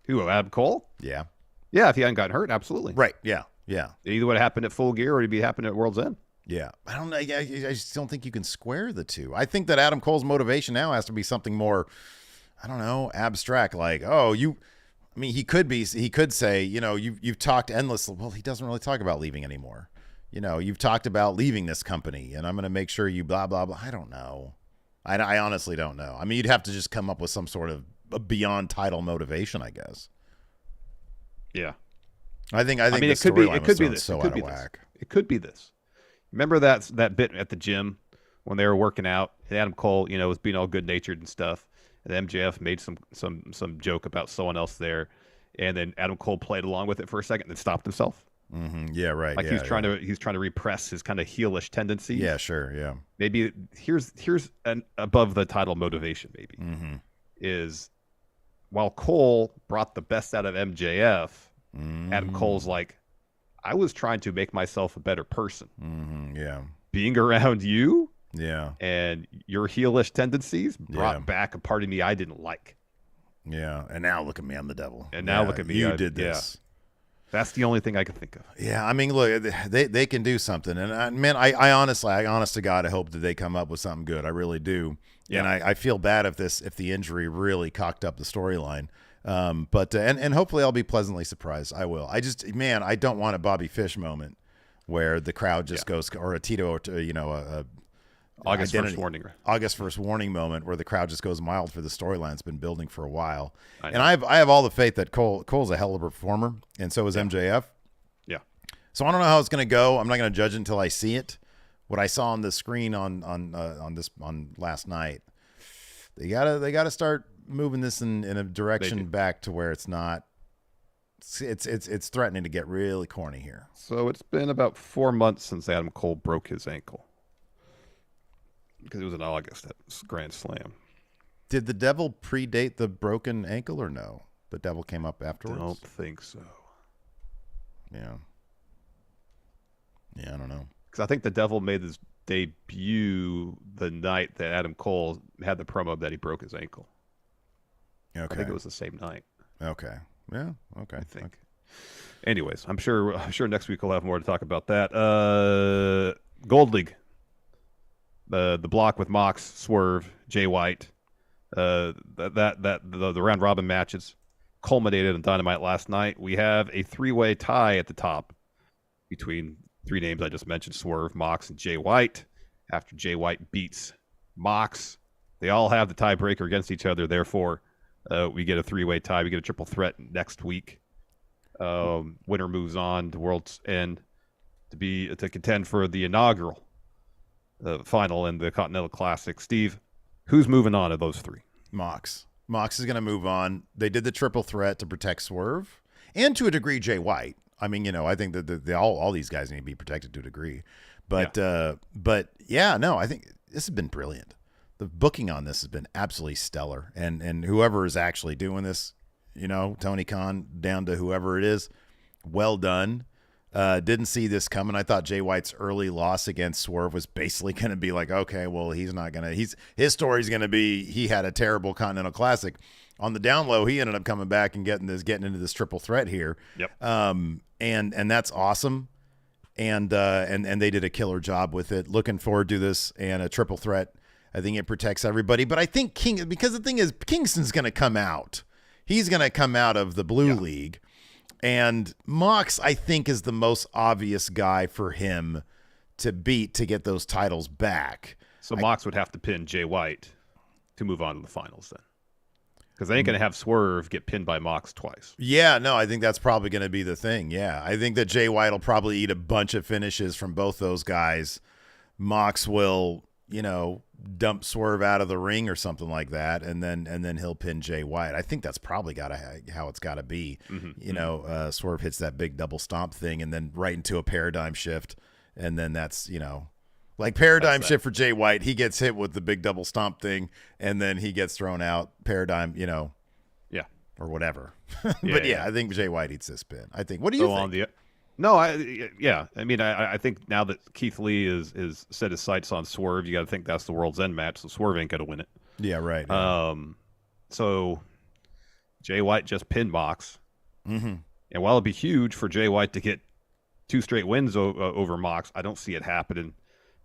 Who, Adam Cole? Yeah. Yeah, if he hadn't gotten hurt, absolutely. Right, yeah. It either would have happened at Full Gear or it'd be happening at World's End. Yeah. I don't know. I just don't think you can square the two. I think that Adam Cole's motivation now has to be something more, I don't know, abstract. Like, he could say, you've talked endlessly. Well, he doesn't really talk about leaving anymore. You've talked about leaving this company, and I'm going to make sure you blah, blah, blah. I don't know. I honestly don't know. I mean, you'd have to just come up with some sort of a beyond title motivation, I guess. Yeah. I think it could be this. So out of whack. It could be this. Remember that bit at the gym when they were working out, and Adam Cole, was being all good natured and stuff. And MJF made some joke about someone else there, and then Adam Cole played along with it for a second, and then stopped himself. Mm-hmm. Yeah, right. Like he's trying to repress his kind of heelish tendencies. Yeah, sure. Yeah. Maybe here's an above the title motivation. Maybe is while Cole brought the best out of MJF, Adam Cole's like, I was trying to make myself a better person. Yeah. Being around you. Yeah. And your heelish tendencies brought back a part of me I didn't like. Yeah, and now look at me, I'm the devil. And now look at me. You did this. Yeah. That's the only thing I can think of. Yeah, I mean, look, they can do something. And, I honestly, honest to God, I hope that they come up with something good. I really do. Yeah. And I feel bad if the injury really cocked up the storyline. But hopefully I'll be pleasantly surprised. I will. I don't want a Bobby Fish moment where the crowd just goes, or a Tito, August 1st warning moment where the crowd just goes mild for the storyline that's been building for a while. And I have all the faith that Cole's a hell of a performer, and so is MJF. Yeah. So I don't know how it's going to go. I'm not going to judge it until I see it. What I saw on the screen on last night, they gotta start moving this in a direction back to where it's not. It's threatening to get really corny here. So it's been about 4 months since Adam Cole broke his ankle. Because it was in August at Grand Slam. Did the devil predate the broken ankle or no? The devil came up afterwards? I don't think so. Yeah. Yeah, I don't know. Because I think the devil made his debut the night that Adam Cole had the promo that he broke his ankle. Okay. I think it was the same night. Okay. Yeah. Okay. I think. Okay. Anyways, I'm sure next week we'll have more to talk about that. Gold League. The block with Mox, Swerve, Jay White, the round robin matches culminated in Dynamite last night. We have a 3-way tie at the top between 3 names I just mentioned: Swerve, Mox, and Jay White. After Jay White beats Mox, they all have the tiebreaker against each other. Therefore, we get a 3-way tie. We get a triple threat next week. Winner moves on to World's End to contend for the inaugural final in the Continental Classic. Steve, who's moving on of those 3? Mox is going to move on. They did the triple threat to protect Swerve and to a degree Jay White. I mean, I think that all these guys need to be protected to a degree. But I think this has been brilliant. The booking on this has been absolutely stellar. And whoever is actually doing this, Tony Khan down to whoever it is, well done. Didn't see this coming. I thought Jay White's early loss against Swerve was basically going to be like, okay, well, his story's going to be he had a terrible Continental Classic. On the down low, he ended up coming back and getting into this triple threat here. Yep. And that's awesome. And they did a killer job with it. Looking forward to this and a triple threat. I think it protects everybody. But I think because the thing is, Kingston's going to come out. He's going to come out of the Blue League. And Mox, I think, is the most obvious guy for him to beat to get those titles back. So Mox would have to pin Jay White to move on to the finals then. Because they ain't going to have Swerve get pinned by Mox twice. Yeah, no, I think that's probably going to be the thing. Yeah, I think that Jay White will probably eat a bunch of finishes from both those guys. Mox will, dump Swerve out of the ring or something like that, and then he'll pin Jay White. I think that's probably how it's got to be. Mm-hmm. Swerve hits that big double stomp thing, and then right into a paradigm shift, and then that's like paradigm shift for Jay White. He gets hit with the big double stomp thing, and then he gets thrown out. Paradigm, or whatever. But I think Jay White eats this pin. I think. What do you think? I think now that Keith Lee is set his sights on Swerve, you got to think that's the World's End match, so Swerve ain't going to win it. Yeah, right. So Jay White just pinned Mox. Mm-hmm. And while it'd be huge for Jay White to get 2 straight wins over Mox, I don't see it happening.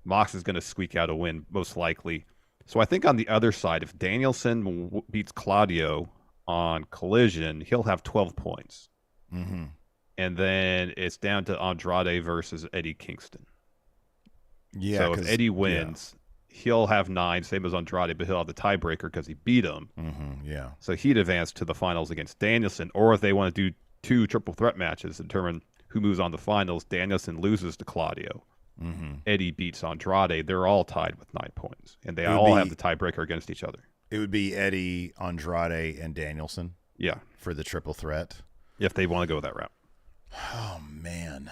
Mox is going to squeak out a win, most likely. So I think on the other side, if Danielson beats Claudio on Collision, he'll have 12 points. Mm-hmm. And then it's down to Andrade versus Eddie Kingston. Yeah. So if Eddie wins, he'll have 9, same as Andrade, but he'll have the tiebreaker because he beat him. Mm-hmm. Yeah. So he'd advance to the finals against Danielson. Or if they want to do 2 triple threat matches to determine who moves on the finals, Danielson loses to Claudio. Mm-hmm. Eddie beats Andrade. They're all tied with 9 points. And they all have the tiebreaker against each other. It would be Eddie, Andrade, and Danielson. Yeah. For the triple threat. If they want to go that route. Oh, man.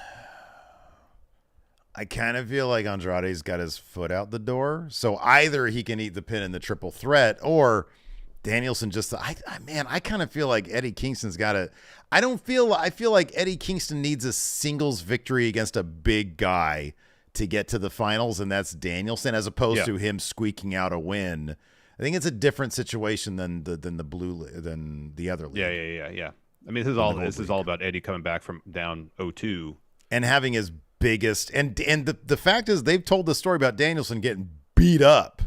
I kind of feel like Andrade's got his foot out the door. So either he can eat the pin in the triple threat, or Danielson just, I kind of feel like Eddie Kingston's got to, I feel like Eddie Kingston needs a singles victory against a big guy to get to the finals, and that's Danielson, as opposed to him squeaking out a win I think it's a different situation than the other league. Yeah. I mean, this is all about Eddie coming back from down 0-2 and having his biggest and the fact is they've told the story about Danielson getting beat up.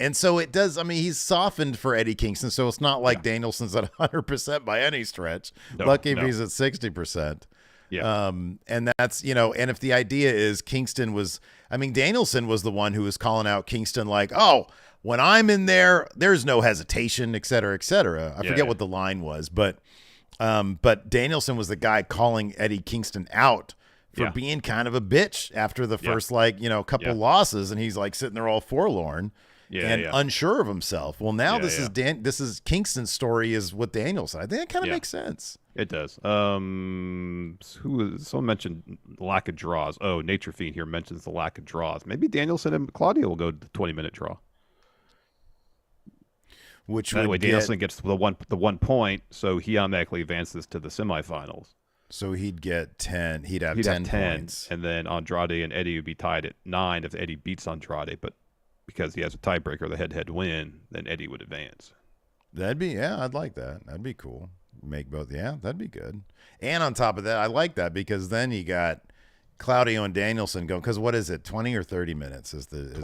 And so it does. I mean, he's softened for Eddie Kingston, so it's not like Danielson's at 100% by any stretch. Lucky if he's at 60%. Yeah. And that's, and if the idea is Danielson was the one who was calling out Kingston like, oh, when I'm in there, there's no hesitation, et cetera, et cetera. I forget what the line was, but Danielson was the guy calling Eddie Kingston out for being kind of a bitch after the first couple losses, and he's like sitting there all forlorn and unsure of himself. Well, now this is Kingston's story is with Danielson. I think that kind of makes sense. It does. Someone mentioned lack of draws. Oh, Nature Fiend here mentions the lack of draws. Maybe Danielson and Claudio will go to the 20-minute draw. Which that way Danielson gets the one point, so he automatically advances to the semifinals. So he'd get 10. He'd have 10 points. And then Andrade and Eddie would be tied at 9 if Eddie beats Andrade. But because he has a tiebreaker, the head-to-head win, then Eddie would advance. I'd like that. That'd be cool. Make both. Yeah, that'd be good. And on top of that, I like that because then you got Claudio and Danielson going. Because what is it, 20 or 30 minutes is the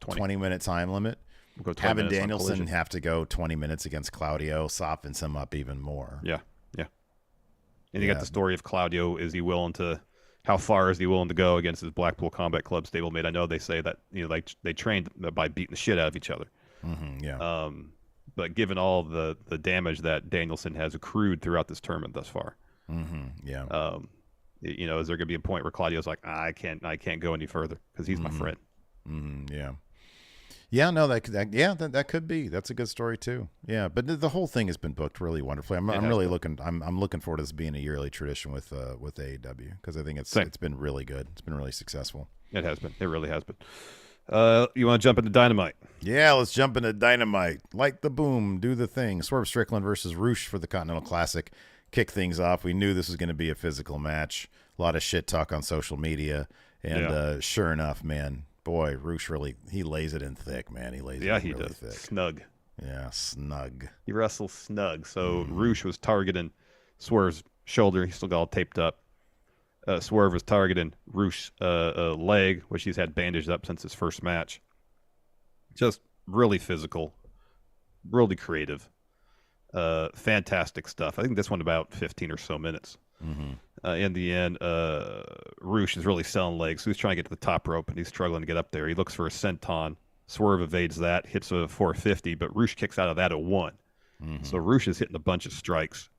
20-minute time limit? We'll having Danielson have to go 20 minutes against Claudio softens him up even more. Yeah. And you got the story of Claudio. How far is he willing to go against his Blackpool Combat Club stablemate? I know they say that they trained by beating the shit out of each other. Mm-hmm, but given all the damage that Danielson has accrued throughout this tournament thus far, is there going to be a point where Claudio's like, I can't go any further because he's my friend. That could be. That's a good story too. Yeah, but the whole thing has been booked really wonderfully. I'm looking forward to this being a yearly tradition with AEW because I think it's been really good. It's been really successful. It has been. It really has been. You want to jump into Dynamite? Yeah, let's jump into Dynamite. Light the boom, do the thing. Swerve Strickland versus Roosh for the Continental Classic. Kick things off. We knew this was going to be a physical match. A lot of shit talk on social media, and sure enough, man. Boy, Roosh he lays it in thick, man. He lays it in really does. Thick. Snug. Yeah, snug. He wrestles snug. So Roosh was targeting Swerve's shoulder. He still got all taped up. Swerve was targeting Roosh's leg, which he's had bandaged up since his first match. Just really physical, really creative. Fantastic stuff. I think this one about 15 or so minutes. In the end, Roosh is really selling legs. So he's trying to get to the top rope, and he's struggling to get up there. He looks for a senton. Swerve evades that, hits a 450, but Roosh kicks out of that at 1. So Roosh is hitting a bunch of strikes.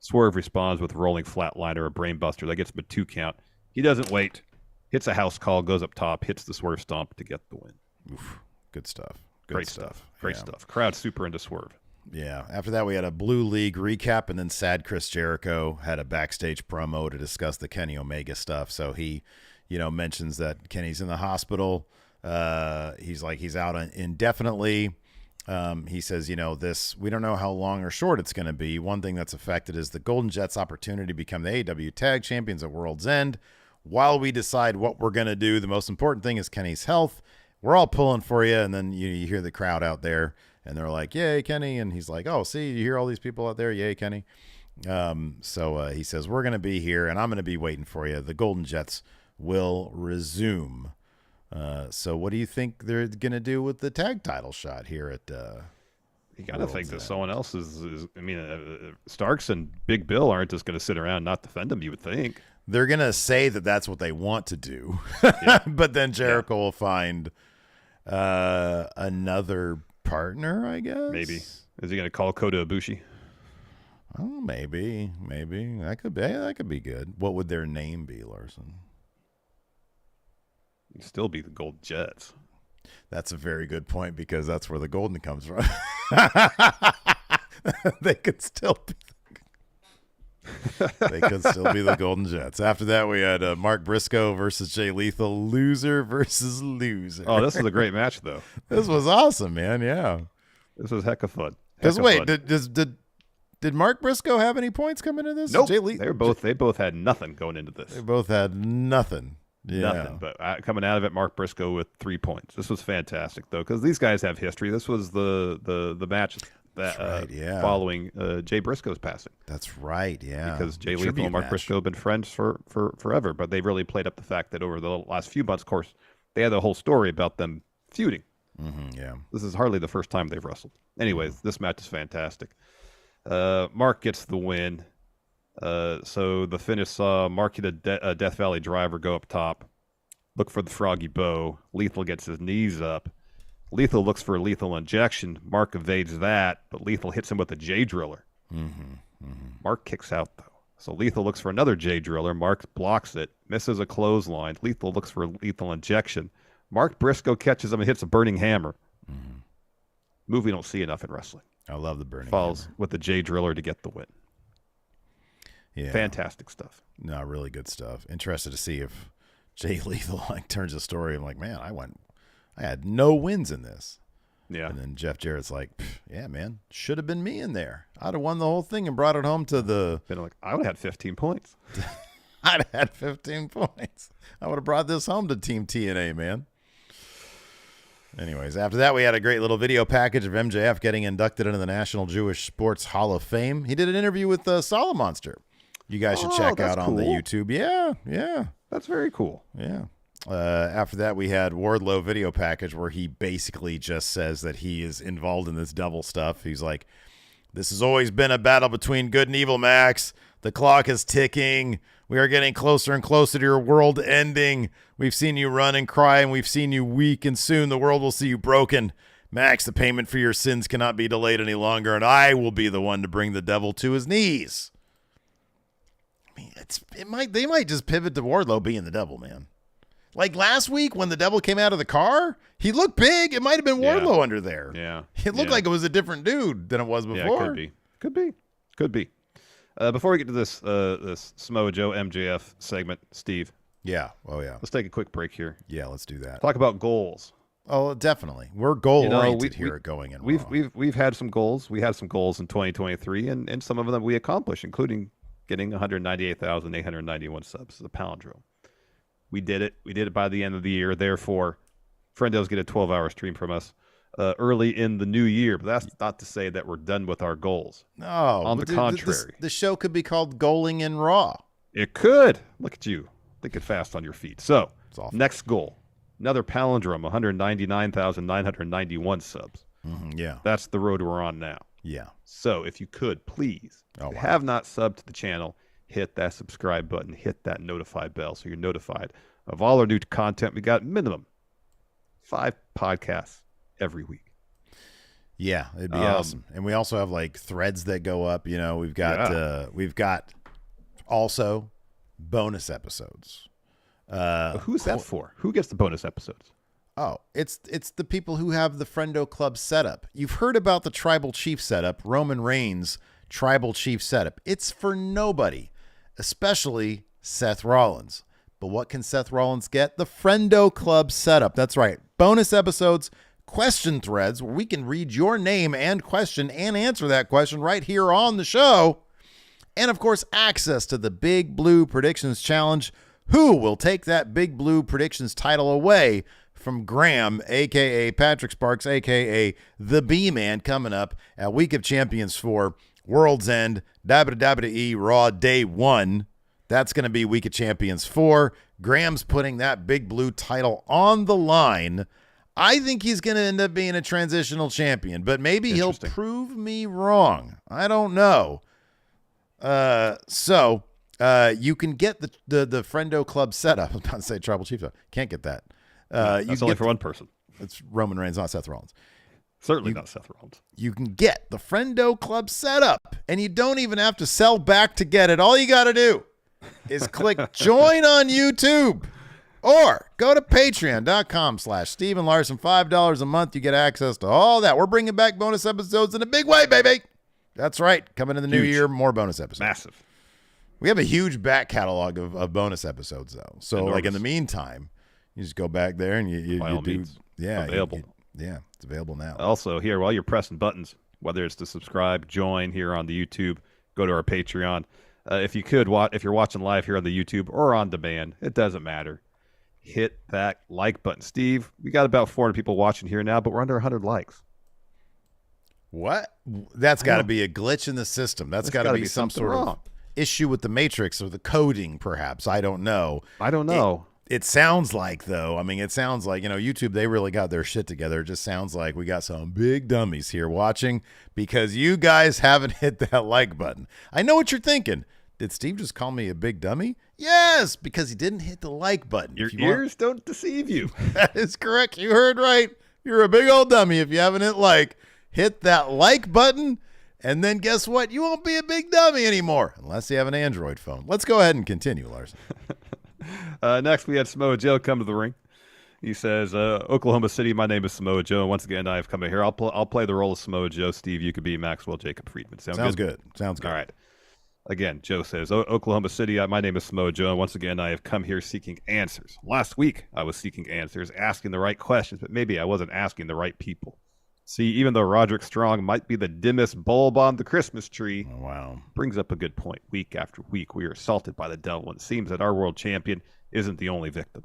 Swerve responds with a rolling flatliner, a brainbuster. That gets him a 2 count. He doesn't wait. Hits a house call, goes up top, hits the Swerve stomp to get the win. Oof. Good stuff. Great stuff. Great stuff. Crowd super into Swerve. Yeah. After that, we had a Blue League recap, and then Sad Chris Jericho had a backstage promo to discuss the Kenny Omega stuff. So he, mentions that Kenny's in the hospital. He's out indefinitely. He says, we don't know how long or short it's going to be. One thing that's affected is the Golden Jets' opportunity to become the AEW Tag Champions at World's End. While we decide what we're going to do, the most important thing is Kenny's health. We're all pulling for you. And then you hear the crowd out there. And they're like, yay, Kenny. And he's like, oh, see, you hear all these people out there? Yay, Kenny. So he says, we're going to be here, and I'm going to be waiting for you. The Golden Jets will resume. So what do you think they're going to do with the tag title shot here at you got to think that someone else is Starks and Big Bill aren't just going to sit around and not defend them, you would think. They're going to say that that's what they want to do. But then Jericho will find another partner, I guess. Maybe. Is he going to call Kota Ibushi? Oh, maybe. That could be good. What would their name be, Larson? It'd still be the Gold Jets. That's a very good point because that's where the golden comes from. They could still be. They could still be the Golden Jets. After that, we had Mark Briscoe versus Jay Lethal, loser versus loser. Oh, this was a great match, though. This was awesome, man. Yeah, this was heck of fun. Because wait, did Mark Briscoe have any points coming into this? Nope. They both had nothing going into this. They both had nothing. Yeah. Nothing. But coming out of it, Mark Briscoe with 3 points. This was fantastic, though, because these guys have history. This was the match that following Jay Briscoe's passing. That's right, yeah. Because Jay Lethal and Mark Briscoe have been friends for forever, but they really played up the fact that over the last few months, of course, they had the whole story about them feuding. Yeah. This is hardly the first time they've wrestled. Anyways, this match is fantastic. Mark gets the win. So the finish saw Mark hit a Death Valley driver, go up top, look for the froggy bow. Lethal gets his knees up. Lethal looks for a lethal injection. Mark evades that, but Lethal hits him with a J driller. Mark kicks out, though. So Lethal looks for another J driller. Mark blocks it, misses a clothesline. Lethal looks for a lethal injection. Mark Briscoe catches him and hits a burning hammer. Move we don't see enough in wrestling. I love the burning Falls hammer. with the J driller to get the win. Yeah. Fantastic stuff. No, really good stuff. Interested to see if Jay Lethal turns the story. I'm like, man, I had no wins in this. Yeah. And then Jeff Jarrett's like, yeah, man, should have been me in there. I'd have won the whole thing and brought it home to the. Been like, I would have had 15 points. I'd have had 15 points. I would have brought this home to Team TNA, man. Anyways, after that, we had a great little video package of MJF getting inducted into the National Jewish Sports Hall of Fame. He did an interview with Solid Monster. You guys should check out on the YouTube. Yeah. That's very cool. Yeah. After that, we had Wardlow video package where he basically just says that he is involved in this devil stuff. He's like, this has always been a battle between good and evil, Max. The clock is ticking. We are getting closer and closer to your world ending. We've seen you run and cry, and we've seen you weak, and soon the world will see you broken. Max, the payment for your sins cannot be delayed any longer, and I will be the one to bring the devil to his knees. I mean, they might just pivot to Wardlow being the devil, man. Like last week when the devil came out of the car, he looked big. It might have been Wardlow under there. Yeah. It looked like it was a different dude than it was before. Yeah, could be. Before we get to this Samoa Joe MJF segment, Steve. Yeah. Oh, yeah. Let's take a quick break here. Yeah, let's do that. Talk about goals. Oh, definitely. We're goal-oriented here at Going In Raw. We've had some goals. We had some goals in 2023, and some of them we accomplished, including getting 198,891 subs, the palindrome. We did it. We did it by the end of the year. Therefore, Friendos get a 12-hour stream from us early in the new year. But that's not to say that we're done with our goals. No. On the contrary. The show could be called Goaling in Raw. It could. Look at you. Thinking fast on your feet. So, next goal. Another palindrome, 199,991 subs. Yeah. That's the road we're on now. Yeah. So, if you could, please, if you have not subbed to the channel, hit that subscribe button, hit that notify bell so you're notified of all our new content. We got minimum 5 podcasts every week. Yeah, it'd be awesome. And we also have like threads that go up. You know, we've got also bonus episodes. Who's that for? Who gets the bonus episodes? Oh, it's the people who have the Friendo Club setup. You've heard about the Tribal Chief setup, Roman Reigns' Tribal Chief setup. It's for nobody, especially Seth Rollins. But what can Seth Rollins get? The Friendo Club setup. That's right. Bonus episodes, question threads where we can read your name and question and answer that question right here on the show. And, of course, access to the Big Blue Predictions Challenge. Who will take that Big Blue Predictions title away from Graham, a.k.a. Patrick Sparks, a.k.a. The B-Man, coming up at Week of Champions 4, World's End, WWE Raw Day 1. That's going to be Week of Champions 4. Graham's putting that Big Blue title on the line. I think he's going to end up being a transitional champion, but maybe he'll prove me wrong. I don't know. So you can get the Friendo Club setup. I'm about to say Tribal Chief. Can't get that. That's only for one person. It's Roman Reigns, not Seth Rollins. Certainly not Seth Rollins. You can get the Friendo Club setup, and you don't even have to sell back to get it. All you got to do is click join on YouTube or go to patreon.com/Steven Larson. $5 a month. You get access to all that. We're bringing back bonus episodes in a big way, baby. That's right. Coming in the new year, more bonus episodes. Massive. We have a huge back catalog of bonus episodes, though. So, enormous. Like in the meantime, you just go back there and you do. Yeah, available. It's available now. Also, here while you're pressing buttons, whether it's to subscribe, join here on the YouTube, go to our Patreon. If you could, if you're watching live here on the YouTube or on demand, it doesn't matter. hit that like button. Steve, we got about 400 people watching here now, but we're under 100 likes. What? That's got to be a glitch in the system. That's got to be some sort of issue with the matrix or the coding, perhaps. I don't know. It sounds like, though, it sounds like, YouTube, they really got their shit together. It just sounds like we got some big dummies here watching because you guys haven't hit that like button. I know what you're thinking. Did Steve just call me a big dummy? Yes, because he didn't hit the like button. Your ears don't deceive you. That is correct. You heard right. You're a big old dummy if you haven't hit like. Hit that like button, and then guess what? You won't be a big dummy anymore, unless you have an Android phone. Let's go ahead and continue, Larson. Next, we had Samoa Joe come to the ring. He says, Oklahoma City, my name is Samoa Joe, and once again, I have come in here. I'll play the role of Samoa Joe. Steve, you could be Maxwell Jacob Friedman. Sounds good. Sounds good. All right. Again, Joe says, Oklahoma City, my name is Samoa Joe, and once again, I have come here seeking answers. Last week, I was seeking answers, asking the right questions, but maybe I wasn't asking the right people. See, even though Roderick Strong might be the dimmest bulb on the Christmas tree, brings up a good point. Week after week, we are assaulted by the devil, and it seems that our world champion isn't the only victim.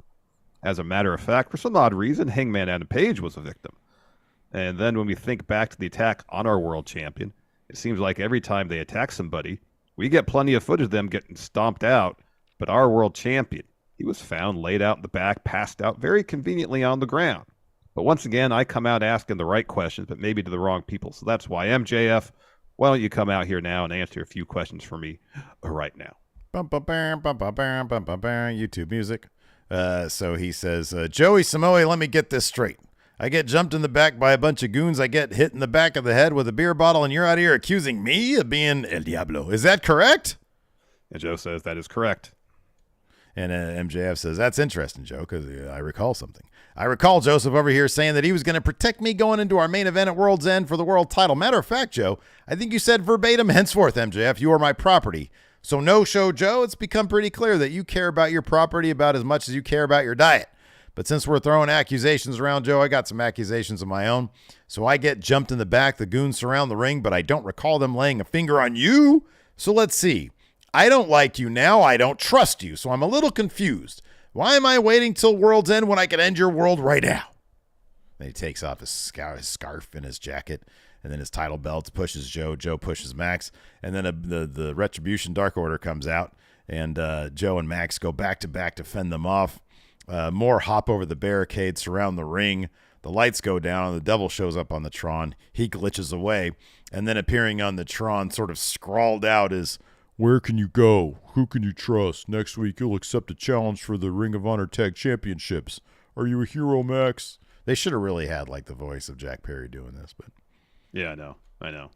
As a matter of fact, for some odd reason, Hangman Adam Page was a victim. And then when we think back to the attack on our world champion, it seems like every time they attack somebody, we get plenty of footage of them getting stomped out, but our world champion, he was found laid out in the back, passed out very conveniently on the ground. But once again, I come out asking the right questions, but maybe to the wrong people. So that's why, MJF, why don't you come out here now and answer a few questions for me right now? YouTube music. So he says, Joey Samoa, let me get this straight. I get jumped in the back by a bunch of goons. I get hit in the back of the head with a beer bottle, and you're out here accusing me of being El Diablo. Is that correct? And Joe says that is correct. And MJF says, that's interesting, Joe, because I recall something. I recall Joseph over here saying that he was going to protect me going into our main event at World's End for the world title. Matter of fact, Joe, I think you said verbatim, henceforth, MJF, you are my property. So no show, Joe, it's become pretty clear that you care about your property about as much as you care about your diet. But since we're throwing accusations around, Joe, I got some accusations of my own. So I get jumped in the back. The goons surround the ring, but I don't recall them laying a finger on you. So let's see. I don't like you now. I don't trust you. So I'm a little confused. Why am I waiting till World's End when I could end your world right now? Then he takes off his scarf and his jacket, and then his title belts, pushes Joe. Joe pushes Max, and then the Retribution Dark Order comes out, and Joe and Max go back-to-back to fend them off. More hop over the barricade, surround the ring. The lights go down, and the devil shows up on the Tron. He glitches away, and then appearing on the Tron, sort of scrawled out is, where can you go? Who can you trust? Next week, you'll accept a challenge for the Ring of Honor Tag Championships. Are you a hero, Max? They should have really had, the voice of Jack Perry doing this, but... Yeah, I know.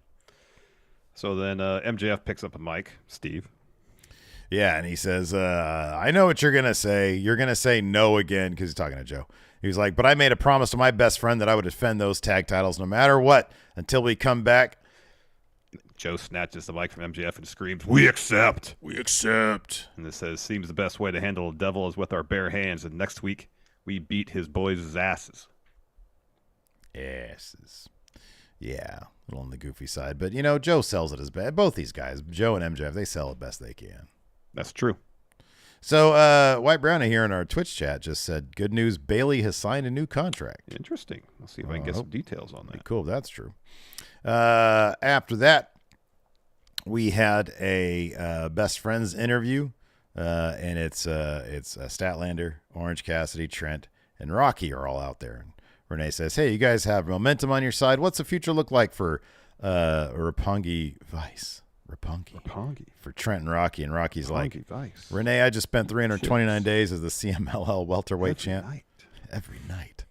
So then MJF picks up a mic, Steve. Yeah, and he says, I know what you're going to say. You're going to say no again, because he's talking to Joe. He's like, but I made a promise to my best friend that I would defend those tag titles no matter what until we come back. Joe snatches the mic from MJF and screams, "We accept! We accept!" And this says, seems the best way to handle a devil is with our bare hands, and next week we beat his boys' asses. Asses. Yeah, a little on the goofy side. But, Joe sells it as bad. Both these guys, Joe and MJF, they sell it best they can. That's true. So, White Brownie here in our Twitch chat just said, good news, Bailey has signed a new contract. Interesting. Let's see if I can get some details on that. Cool, that's true. After that, we had a best friends interview, and it's Statlander, Orange Cassidy, Trent, and Rocky are all out there. And Renee says, hey, you guys have momentum on your side. What's the future look like for Roppongi Vice? Roppongi. For Trent and Rocky. And Rocky's Roppongi Vice. Renee, I just spent 329 days as the CMLL welterweight champ. Every night.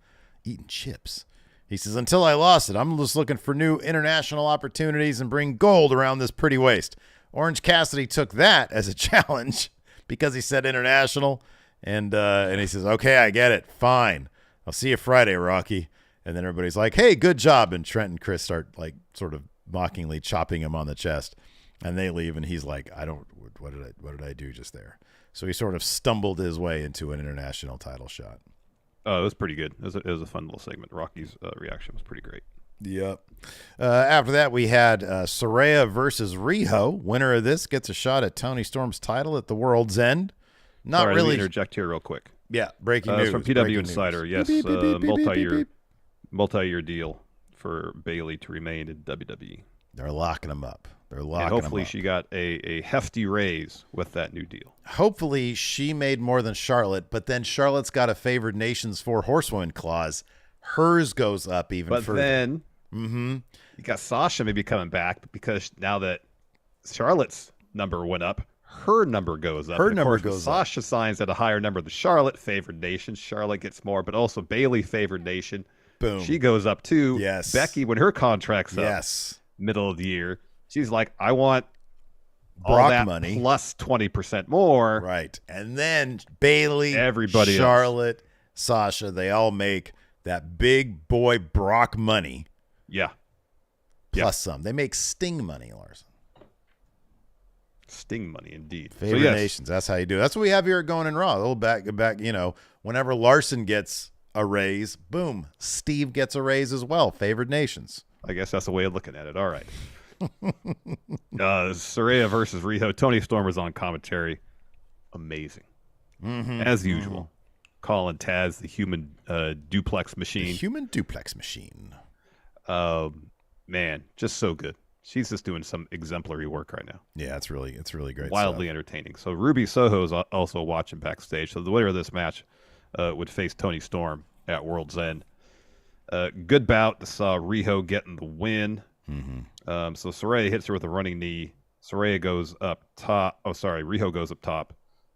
Eating chips. He says, until I lost it, I'm just looking for new international opportunities and bring gold around this pretty waist. Orange Cassidy took that as a challenge because he said international. And he says, okay, I get it. Fine. I'll see you Friday, Rocky. And then everybody's like, hey, good job. And Trent and Chris start sort of mockingly chopping him on the chest. And they leave. And he's like, what did I do just there? So he sort of stumbled his way into an international title shot. Oh, it was pretty good. It was a fun little segment. Rocky's reaction was pretty great. Yep. After that, we had Saraya versus Riho. Winner of this gets a shot at Tony Storm's title at the World's End. Sorry, let me interject here real quick. Yeah, breaking news from PW breaking Insider. News. Yes, Beep, beep, beep, beep, beep, beep, beep. multi-year deal for Bayley to remain in WWE. They're locking them up. They're locking and hopefully them up. she got a hefty raise with that new deal. Hopefully she made more than Charlotte, but then Charlotte's got a favored nation's 4 horsewomen clause. Hers goes up even further. But then you got Sasha maybe coming back because now that Charlotte's number went up, her number goes up. Her number goes up. Sasha signs at a higher number. The Charlotte favored nation. Charlotte gets more, but also Bayley favored nation. Boom. She goes up too. Yes. Becky, when her contract's up, middle of the year, she's like, I want all Brock that money plus 20% more. Right. And then Bayley, everybody Charlotte, Sasha, they all make that big boy Brock money. Yeah. Plus some. They make Sting money, Larson. Sting money, indeed. Favorite nations. That's how you do it. That's what we have here at Going in Raw. They'll back, whenever Larson gets a raise, boom, Steve gets a raise as well. Favored nations. I guess that's a way of looking at it. All right. Saraya versus Riho. Tony Storm was on commentary. Amazing. As usual. Calling Taz the human duplex machine. The human duplex machine. Man, just so good. She's just doing some exemplary work right now. Yeah, it's really great. Wildly stuff. Entertaining. So Ruby Soho is also watching backstage. So the winner of this match would face Tony Storm at World's End. Good bout. Saw Riho getting the win. So Saraya hits her with a running knee. Saraya goes up top. Oh, sorry. Riho goes up top,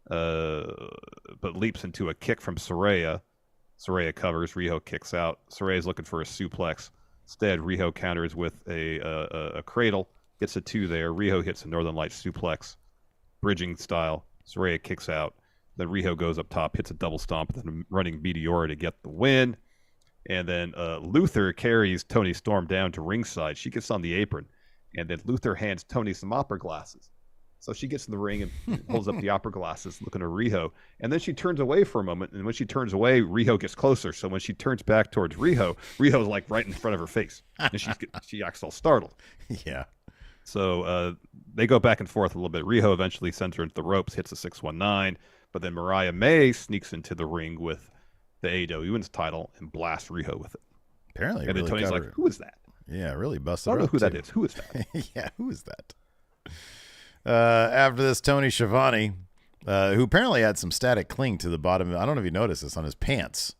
but leaps into a kick from Saraya. Saraya covers. Riho kicks out. Saraya's looking for a suplex. Instead, Riho counters with a cradle. Gets a 2 there. Riho hits a Northern Lights suplex, bridging style. Saraya kicks out. Then Riho goes up top, hits a double stomp, then a running Meteora to get the win. And then Luther carries Tony Storm down to ringside. She gets on the apron, and then Luther hands Tony some opera glasses. So she gets in the ring and holds up the opera glasses, looking at Riho. And then she turns away for a moment, and when she turns away, Riho gets closer. So when she turns back towards Riho, Riho's like right in front of her face, and she acts all startled. Yeah. So they go back and forth a little bit. Riho eventually sends her into the ropes, hits a 619, but then Mariah May sneaks into the ring with the AEW Women's title and blasts Riho with it. Apparently, and then really Tony's like, "Who is that?" Yeah, really busted. I don't know who too. that is. Who is that? Yeah, who is that? After this, Tony Schiavone, who apparently had some static cling to the bottom. I don't know if you noticed this on his pants.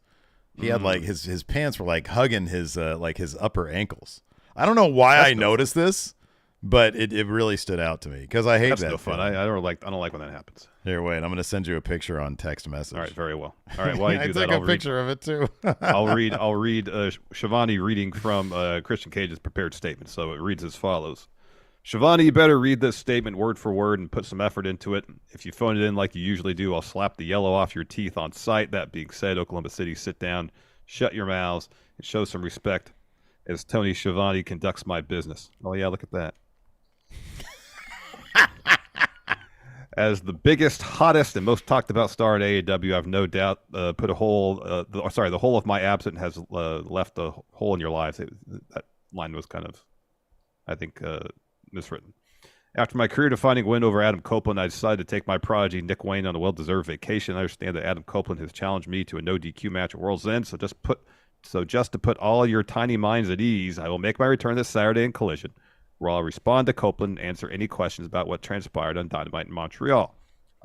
He had like his pants were like hugging his his upper ankles. I don't know why I noticed this, but it really stood out to me because I hate That's that. No fun. I don't like when that happens. Here, wait. I'm going to send you a picture on text message. All right, very well. All right, while you do I that, took a picture of it too. I'll read Schiavone reading from Christian Cage's prepared statement. So it reads as follows. Schiavone, you better read this statement word for word and put some effort into it. If you phone it in like you usually do, I'll slap the yellow off your teeth on sight. That being said, Oklahoma City, sit down, shut your mouths, and show some respect as Tony Schiavone conducts my business. Oh, yeah, look at that. As the biggest, hottest, and most talked about star at AEW, I've no doubt put a hole. The whole of my absent has left a hole in your lives. That line was kind of, I think, miswritten. After my career-defining win over Adam Copeland, I decided to take my prodigy Nick Wayne on a well-deserved vacation. I understand that Adam Copeland has challenged me to a no DQ match at World's End. So just to put all your tiny minds at ease, I will make my return this Saturday in Collision, where I'll respond to Copeland and answer any questions about what transpired on Dynamite in Montreal.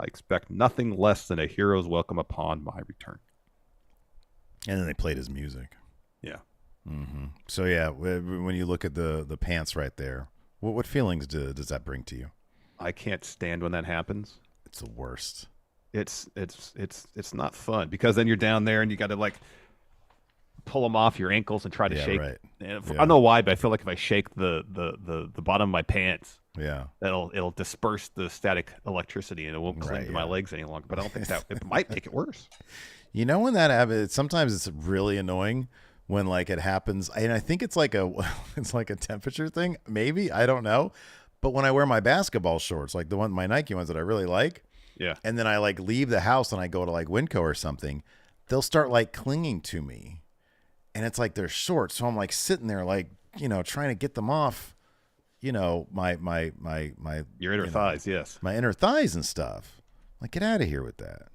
I expect nothing less than a hero's welcome upon my return. And then they played his music. Yeah. So yeah, when you look at the pants right there, what feelings does that bring to you? I can't stand when that happens. It's the worst. It's not fun because then you're down there and you got to like pull them off your ankles and try to shake. Right. I don't know why, but I feel like if I shake the bottom of my pants, it'll disperse the static electricity and it won't cling to my legs any longer. But I don't think that it might make it worse. You know, when that happens, sometimes it's really annoying when like it happens, and I think it's like a temperature thing. Maybe, I don't know. But when I wear my basketball shorts, like my Nike ones that I really like, and then I like leave the house and I go to like Winco or something, they'll start like clinging to me, and it's like they're short. So I'm like sitting there like trying to get them off, my your inner thighs, yes, my inner thighs and stuff. Like, get out of here with that.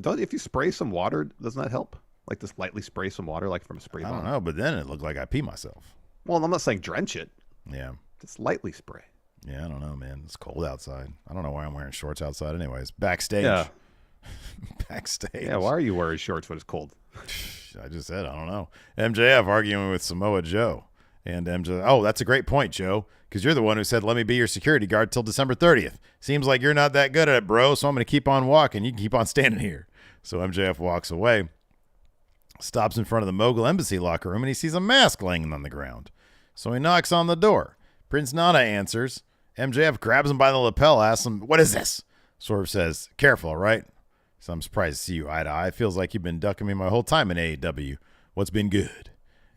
If you spray some water, doesn't that help? Like just lightly spray some water, like from a spray bottle. I don't know, but then it looked like I pee myself. Well, I'm not saying drench it. Yeah. Just lightly spray. Yeah, I don't know, man. It's cold outside. I don't know why I'm wearing shorts outside anyways. Backstage. Yeah. Backstage. Yeah, why are you wearing shorts when it's cold? I just said, I don't know. MJF arguing with Samoa Joe. And MJF, oh, that's a great point, Joe, because you're the one who said, let me be your security guard till December 30th. Seems like you're not that good at it, bro, so I'm going to keep on walking. You can keep on standing here. So MJF walks away, stops in front of the Mogul Embassy locker room, and he sees a mask laying on the ground. So he knocks on the door. Prince Nana answers. MJF grabs him by the lapel, asks him, what is this? Swerve says, careful, all right? So I'm surprised to see you eye to eye. Feels like you've been ducking me my whole time in AEW. What's been good?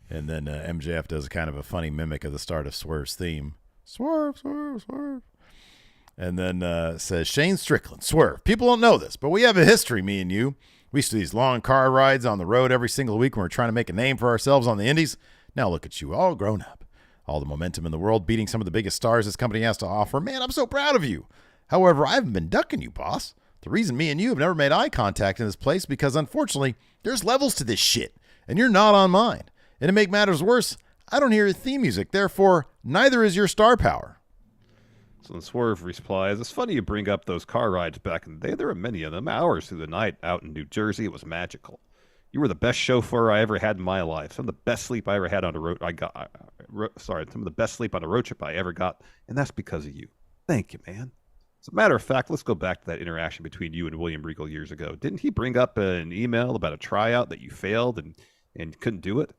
And then MJF does kind of a funny mimic of the start of Swerve's theme. Swerve, Swerve, Swerve. And then says, Shane Strickland, Swerve. People don't know this, but we have a history, me and you. We used to do these long car rides on the road every single week when we're trying to make a name for ourselves on the indies. Now look at you, all grown up. All the momentum in the world, beating some of the biggest stars this company has to offer. Man, I'm so proud of you. However, I haven't been ducking you, boss. The reason me and you have never made eye contact in this place because, unfortunately, there's levels to this shit, and you're not on mine. And to make matters worse, I don't hear your theme music. Therefore, neither is your star power. So then Swerve replies, it's funny you bring up those car rides back in the day. There were many of them, hours through the night out in New Jersey. It was magical. You were the best chauffeur I ever had in my life. Some of the best sleep I ever had on a road. Some of the best sleep on a road trip I ever got, and that's because of you. Thank you, man. As a matter of fact, let's go back to that interaction between you and William Regal years ago. Didn't he bring up an email about a tryout that you failed and couldn't do it?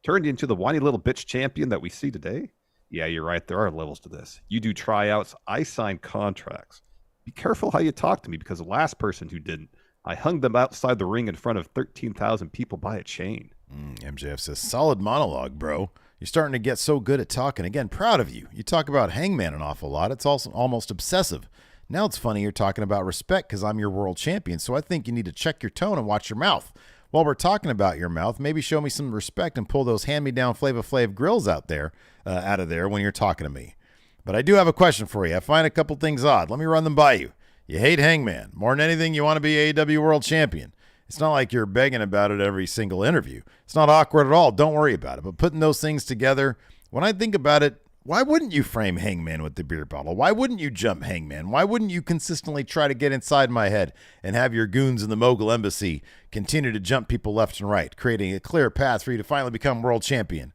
Turned you into the whiny little bitch champion that we see today? Yeah, you're right. There are levels to this. You do tryouts. I sign contracts. Be careful how you talk to me because the last person who didn't, I hung them outside the ring in front of 13,000 people by a chain. MJF says, solid monologue, bro. You're starting to get so good at talking. Again, proud of you. You talk about Hangman an awful lot. It's also almost obsessive. Now it's funny you're talking about respect because I'm your world champion, so I think you need to check your tone and watch your mouth. While we're talking about your mouth, maybe show me some respect and pull those hand-me-down Flava Flav grills out of there when you're talking to me. But I do have a question for you. I find a couple things odd. Let me run them by you. You hate Hangman. More than anything, you want to be AEW World Champion. It's not like you're begging about it every single interview. It's not awkward at all. Don't worry about it. But putting those things together, when I think about it, why wouldn't you frame Hangman with the beer bottle? Why wouldn't you jump Hangman? Why wouldn't you consistently try to get inside my head and have your goons in the Mogul Embassy continue to jump people left and right, creating a clear path for you to finally become world champion?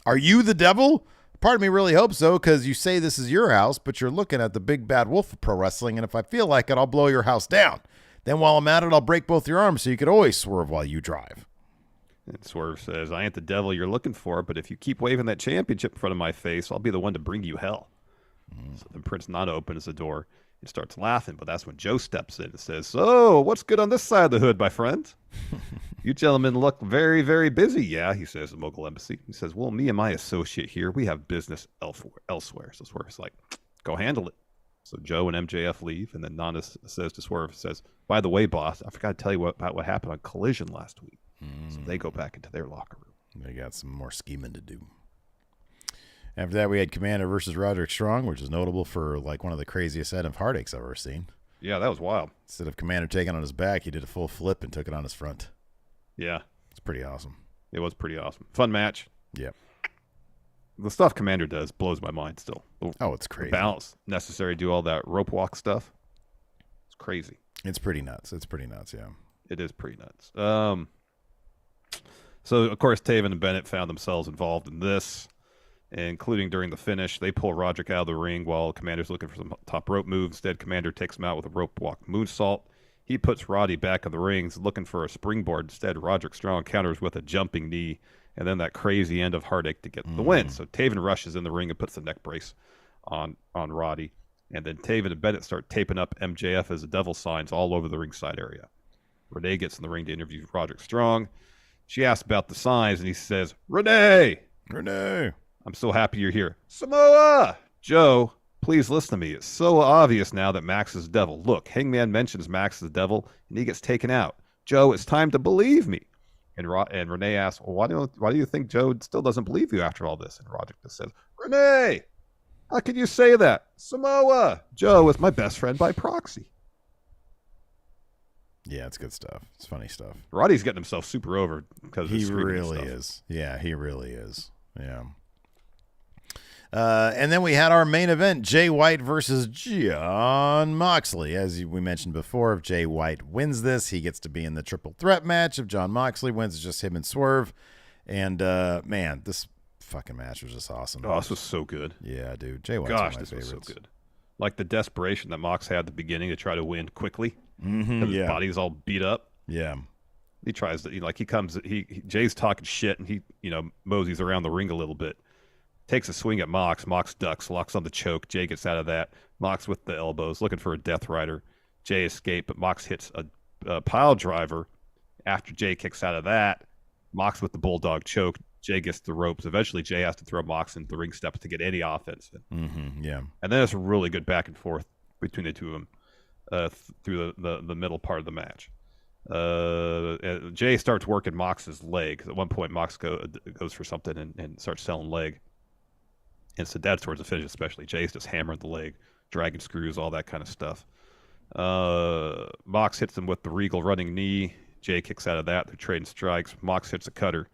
Are you the devil? Part of me really hopes so, because you say this is your house, but you're looking at the big bad wolf of pro wrestling, and if I feel like it, I'll blow your house down. Then while I'm at it, I'll break both your arms so you could always swerve while you drive. And Swerve says, I ain't the devil you're looking for, but if you keep waving that championship in front of my face, I'll be the one to bring you hell. So then Prince Nana opens the door and starts laughing, but that's when Joe steps in and says, so, what's good on this side of the hood, my friend? You gentlemen look very, very busy. Yeah, he says, at Mogul Embassy. He says, well, me and my associate here, we have business elsewhere. So Swerve's like, go handle it. So Joe and MJF leave, and then Nana says to Swerve, says, by the way, boss, I forgot to tell you about what happened on Collision last week. So they go back into their locker room. They got some more scheming to do. After that, we had Commander versus Roderick Strong, which is notable for like one of the craziest end of heartaches I've ever seen. Yeah, that was wild. Instead of Commander taking on his back, he did a full flip and took it on his front. Yeah. It's pretty awesome. It was pretty awesome. Fun match. Yep. The stuff Commander does blows my mind still. Oh, it's crazy. The balance necessary to do all that rope walk stuff. It's crazy. It's pretty nuts. It's pretty nuts, yeah. It is pretty nuts. So, of course, Taven and Bennett found themselves involved in this, including during the finish. They pull Roderick out of the ring while Commander's looking for some top rope moves. Instead, Commander takes him out with a rope walk moonsault. He puts Roddy back in the ring, looking for a springboard. Instead, Roderick Strong counters with a jumping knee, and then that crazy end of heartache to get the win. So Taven rushes in the ring and puts the neck brace on Roddy. And then Taven and Bennett start taping up MJF as the devil signs all over the ringside area. Renee gets in the ring to interview Roderick Strong. She asks about the signs, and he says, Renee! I'm so happy you're here. Samoa! Joe, please listen to me. It's so obvious now that Max is the devil. Look, Hangman mentions Max is the devil, and he gets taken out. Joe, it's time to believe me. And Renee asks, well, why do you think Joe still doesn't believe you after all this? And Roderick just says, Renee! How can you say that? Samoa! Joe is my best friend by proxy. Yeah, it's good stuff. It's funny stuff. Roddy's getting himself super over because he really is. Yeah, he really is. Yeah. And then we had our main event, Jay White versus Jon Moxley. As we mentioned before, if Jay White wins this, he gets to be in the triple threat match. If Jon Moxley wins, it's just him and Swerve. And, man, this fucking match was just awesome. Oh, this was so good. Yeah, dude. Jay White's Gosh, one of my this favorites. was so good. Like the desperation that Mox had at the beginning to try to win quickly. Because his body's all beat up. Yeah. He tries to, Jay's talking shit and he, moseys around the ring a little bit. Takes a swing at Mox. Mox ducks, locks on the choke. Jay gets out of that. Mox with the elbows, looking for a Death Rider. Jay escaped, but Mox hits a pile driver. After Jay kicks out of that, Mox with the Bulldog choke. Jay gets the ropes. Eventually, Jay has to throw Mox into the ring steps to get any offense in. Yeah. And then it's a really good back and forth between the two of them through the middle part of the match. Jay starts working Mox's leg. At one point, Mox goes for something and starts selling leg. And so that's towards the finish, especially. Jay's just hammering the leg, dragging screws, all that kind of stuff. Mox hits him with the Regal running knee. Jay kicks out of that. They're trading strikes. Mox hits a cutter.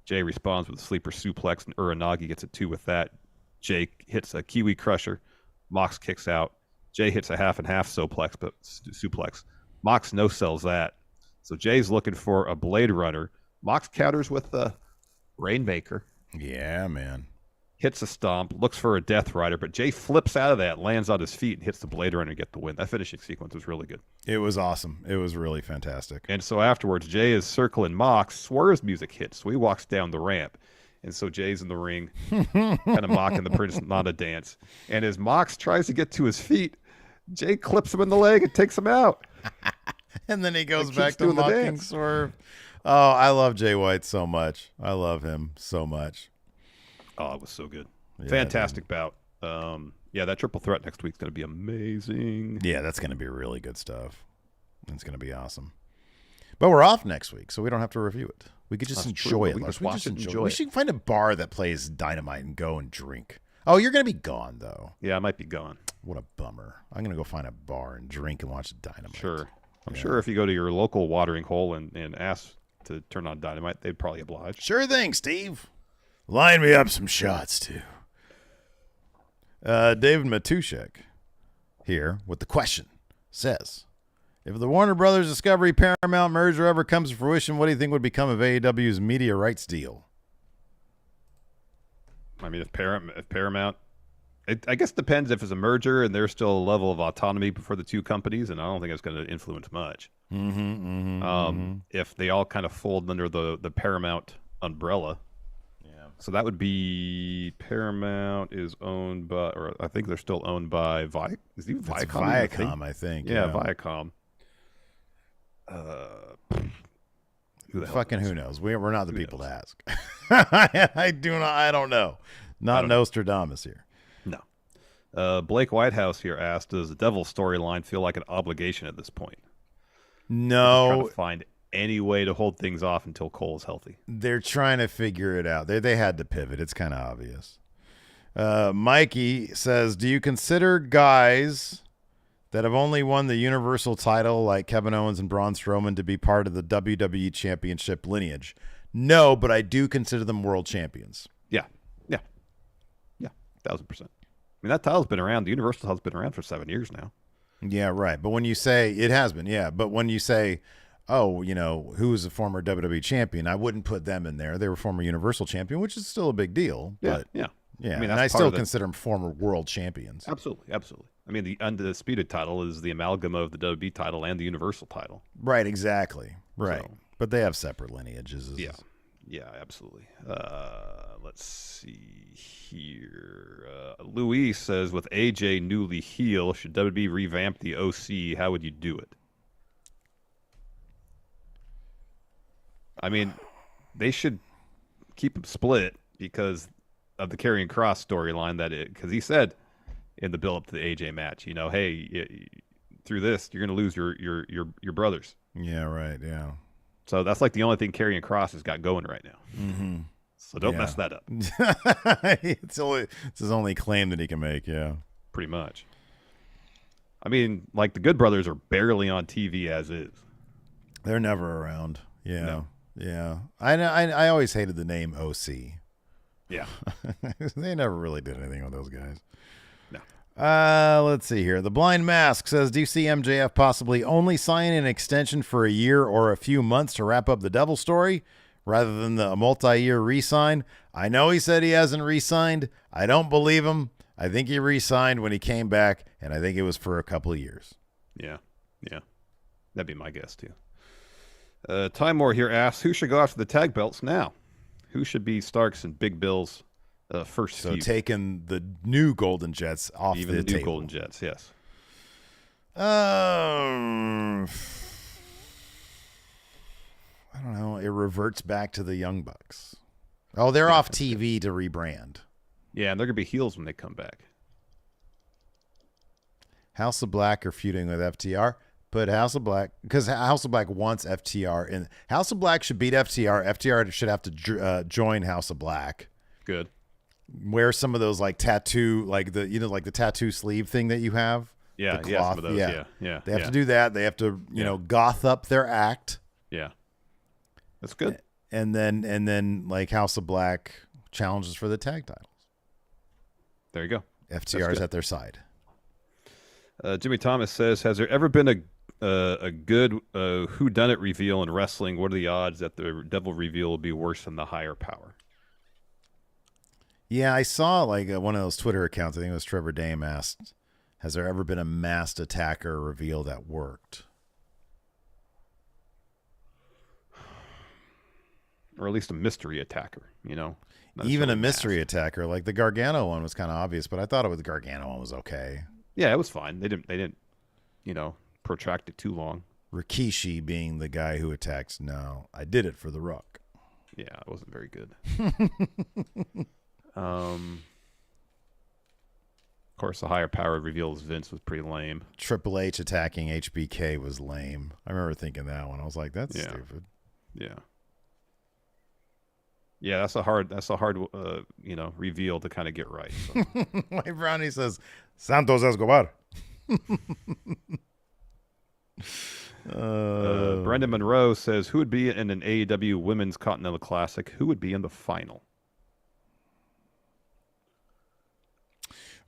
Jay responds with a sleeper suplex, and Uranagi gets a 2 with that. Jay hits a Kiwi crusher. Mox kicks out. Jay hits a half and half suplex. Mox no-sells that. So Jay's looking for a Blade Runner. Mox counters with the Rainmaker. Yeah, man. Hits a stomp, looks for a Death Rider, but Jay flips out of that, lands on his feet, and hits the Blade Runner to get the win. That finishing sequence was really good. It was awesome. It was really fantastic. And so afterwards, Jay is circling Mox. Swerve's music hits, so he walks down the ramp. And so Jay's in the ring, kind of mocking the Prince Nana dance. And as Mox tries to get to his feet, Jay clips him in the leg and takes him out. And then he goes back to mocking Swerve. Oh, I love Jay White so much. I love him so much. Oh, it was so good. Yeah, fantastic bout. That triple threat next week's going to be amazing. Yeah, that's going to be really good stuff. It's going to be awesome. But we're off next week, so we don't have to review it. We could just enjoy it. We just watch it and enjoy it. We should find a bar that plays Dynamite and go and drink. Oh, you're going to be gone, though. Yeah, I might be gone. What a bummer. I'm going to go find a bar and drink and watch Dynamite. Sure. I'm sure if you go to your local watering hole and ask to turn on Dynamite, they'd probably oblige. Sure thing, Steve. Line me up some shots, too. David Matushek here with the question says, if the Warner Brothers Discovery Paramount merger ever comes to fruition, what do you think would become of AEW's media rights deal? I mean, if Paramount, I guess it depends if it's a merger and there's still a level of autonomy for the two companies, and I don't think it's going to influence much. If they all kind of fold under the Paramount umbrella. So that would be Paramount is owned by, or I think they're still owned by Viacom. Is it Viacom? Viacom, I think. Yeah, Viacom. Who knows? We're not the people to ask. I don't know. Not Nostradamus here. No. Blake Whitehouse here asked, does the Devil storyline feel like an obligation at this point? No. Trying to find any way to hold things off until Cole's healthy. They're trying to figure it out. They had to pivot. It's kind of obvious. Mikey says, do you consider guys that have only won the Universal title like Kevin Owens and Braun Strowman to be part of the WWE Championship lineage? No, but I do consider them world champions. Yeah. 1,000%. I mean, that title's been around. The Universal title's been around for 7 years now. Yeah, right. But when you say it has been, but when you say, oh, who is a former WWE champion, I wouldn't put them in there. They were former Universal champion, which is still a big deal. Yeah. I mean, and I still consider them former world champions. Absolutely. I mean, the undisputed title is the amalgam of the WWE title and the Universal title. Right, exactly. Right. So, but they have separate lineages. Yeah, absolutely. Let's see here. Luis says, with AJ newly heel, should WWE revamp the OC? How would you do it? I mean, they should keep them split because of the Karrion Kross storyline. Because he said in the build-up to the AJ match, hey, through this you're going to lose your brothers. Yeah, right. Yeah. So that's like the only thing Karrion Kross has got going right now. Mm-hmm. So don't mess that up. It's his only claim that he can make. Yeah, pretty much. I mean, like the Good Brothers are barely on TV as is. They're never around. Yeah. No. Yeah. I always hated the name OC. Yeah. They never really did anything with those guys. No. Let's see here. The Blind Mask says, do you see MJF possibly only signing an extension for a year or a few months to wrap up the Devil story rather than the multi-year re-sign? I know he said he hasn't re-signed. I don't believe him. I think he re-signed when he came back, and I think it was for a couple of years. Yeah. Yeah. That'd be my guess, too. Ty Moore here asks, who should go after the tag belts now? Who should be Starks and Big Bill's first feud? So taking the new Golden Jets off Even the the new table. Golden Jets, yes. I don't know. It reverts back to the Young Bucks. Oh, they're off TV to rebrand. Yeah, and they're going to be heels when they come back. House of Black are feuding with FTR. Put House of Black, because House of Black wants FTR in. House of Black should beat FTR. FTR should have to join House of Black. Good. Wear some of those like tattoo, like the tattoo sleeve thing that you have. Yeah, the yeah, cloth. some of those, yeah. They have to do that. They have to, goth up their act. Yeah, that's good. And then like House of Black challenges for the tag titles. There you go. FTR is at their side. Jimmy Thomas says, has there ever been a good whodunit reveal in wrestling? What are the odds that the Devil reveal will be worse than the higher power? Yeah, I saw like one of those Twitter accounts. I think it was Trevor Dame asked, has there ever been a masked attacker reveal that worked? Or at least a mystery attacker, Not Even a necessarily mystery masked. attacker. Like the Gargano one was kind of obvious, but I thought the Gargano one was okay. Yeah, it was fine. They didn't, protract it too long. Rikishi being the guy who attacks. No, I did it for The Rock. Yeah, it wasn't very good. Of course, the higher power reveals Vince was pretty lame. Triple H attacking HBK was lame. I remember thinking that one. I was like, that's stupid. Yeah. Yeah, that's a hard reveal to kind of get right. So. White Brownie says, Santos Escobar. Brendan Monroe says, who would be in an AEW Women's Continental Classic? Who would be in the final?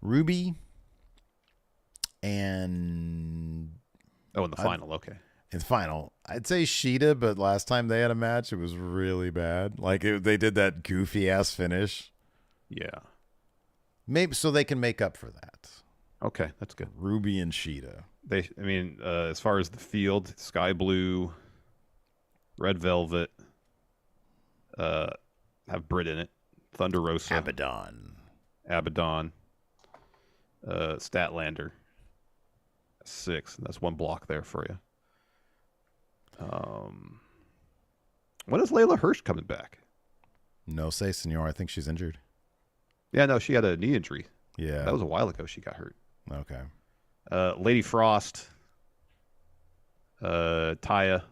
Ruby and... Oh, in the final, okay. In the final, I'd say Sheeta, but last time they had a match, it was really bad. Like they did that goofy ass finish. Yeah. Maybe so they can make up for that. Okay, that's good. Ruby and Sheeta. As far as the field, Sky Blue, Red Velvet, have Britt in it, Thunder Rosa, Abaddon, Statlander. 6. That's one block there for you. When is Layla Hirsch coming back? No say, senor. I think she's injured. Yeah, no, she had a knee injury. Yeah. That was a while ago she got hurt. Okay. Lady Frost, Taya.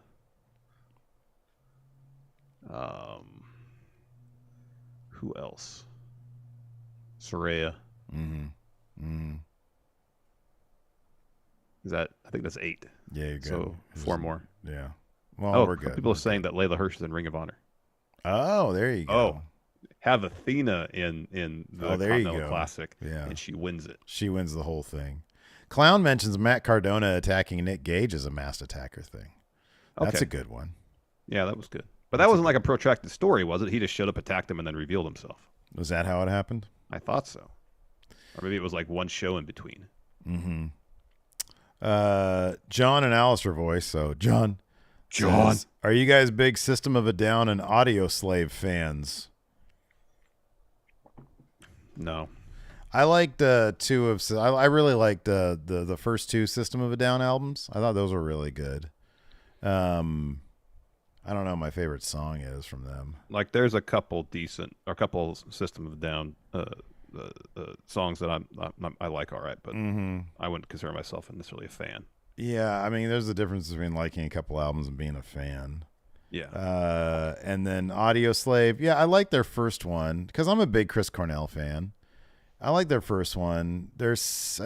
Who else? Saraya. I think that's 8. Yeah, you're good. So 4 more. Yeah. Well, we're good. People are saying that Layla Hirsch is in Ring of Honor. Oh, there you go. Oh, have Athena in the Continental Classic, and she wins it. She wins the whole thing. Clown mentions Matt Cardona attacking Nick Gage as a masked attacker thing. That's a good one. Yeah, that was good. But that wasn't like a protracted story, was it? He just showed up, attacked him, and then revealed himself. Was that how it happened? I thought so. Or maybe it was like one show in between. Mm-hmm. John and Alistair voice. So John says, are you guys big System of a Down and Audio Slave fans? No. I liked two of. I really liked the first 2 System of a Down albums. I thought those were really good. I don't know what my favorite song is from them. Like there's a couple System of a Down songs that I like, all right, but I wouldn't consider myself necessarily a fan. Yeah, I mean, there's a difference between liking a couple albums and being a fan. Yeah. And then Audio Slave. Yeah, I like their first one because I'm a big Chris Cornell fan. I like their first one. I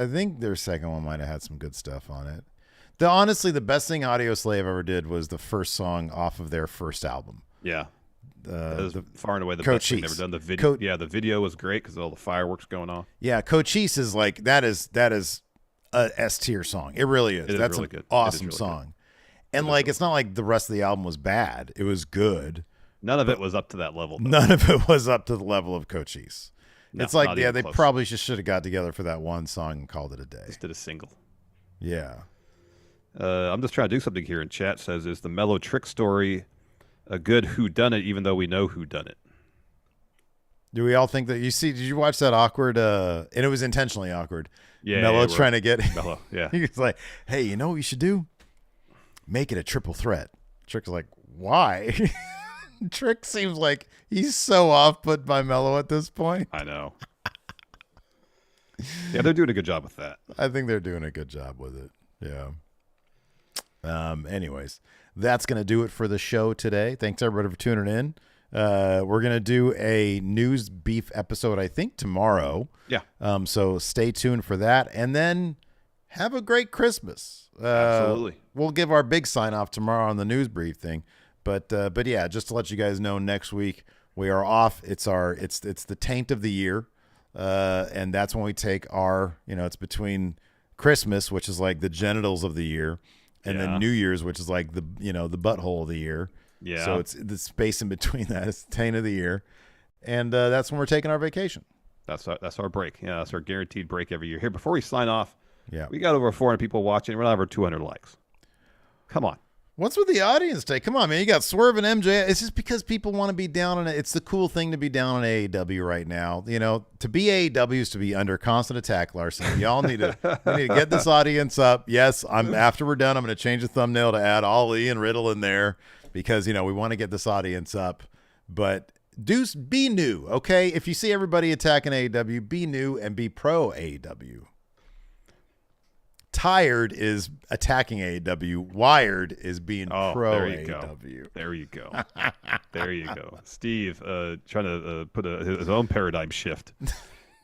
think their second one might have had some good stuff on it. Honestly, the best thing Audio Slave ever did was the first song off of their first album. Yeah. That was far and away the Cochise. best thing ever done. The video, the video was great because all the fireworks going off. Yeah, Cochise is like that is a S tier song. It really is. That's really an awesome song. And like it's not like the rest of the album was bad. It was good. None of it was up to that level, though. None of it was up to the level of Cochise. No, it's like, they close. probably just should have got together for that one song and called it a day. Just did a single. Yeah. I'm just trying to do something here in chat. Says, is the Mellow Trick story a good whodunit, even though we know who done it? Do we all think that? Did you watch that awkward, and it was intentionally awkward. Yeah. Mello trying to get. Mello, yeah. He's like, hey, you know what you should do? Make it a triple threat. Trick's like, why? Trick seems like he's so off put by Mello at this point. I know. Yeah, they're doing a good job with that. I think they're doing a good job with it. Yeah. Anyways, that's going to do it for the show today. Thanks everybody for tuning in. We're going to do a news beef episode, I think, tomorrow. Yeah. So stay tuned for that. And then have a great Christmas. Absolutely. We'll give our big sign off tomorrow on the news brief thing. But yeah, just to let you guys know, next week we are off. It's the taint of the year. And that's when we take our, it's between Christmas, which is like the genitals of the year, and then New Year's, which is like the butthole of the year. Yeah. So it's the space in between that is the taint of the year. And that's when we're taking our vacation. That's our break. Yeah. That's our guaranteed break every year. Here, before we sign off, we got over 400 people watching. We're not over 200 likes. Come on. What's with the audience today? Come on, man. You got Swerve and MJF. It's just because people want to be down on it. It's the cool thing to be down on AEW right now. To be AEW is to be under constant attack, Larson. Y'all need to get this audience up. Yes, after we're done, I'm going to change the thumbnail to add Ali and Riddle in there because, we want to get this audience up. But be new, okay? If you see everybody attacking AEW, be new and be pro AEW. Tired is attacking AEW. Wired is being pro AEW. There you go. There you go. Steve trying to put his own paradigm shift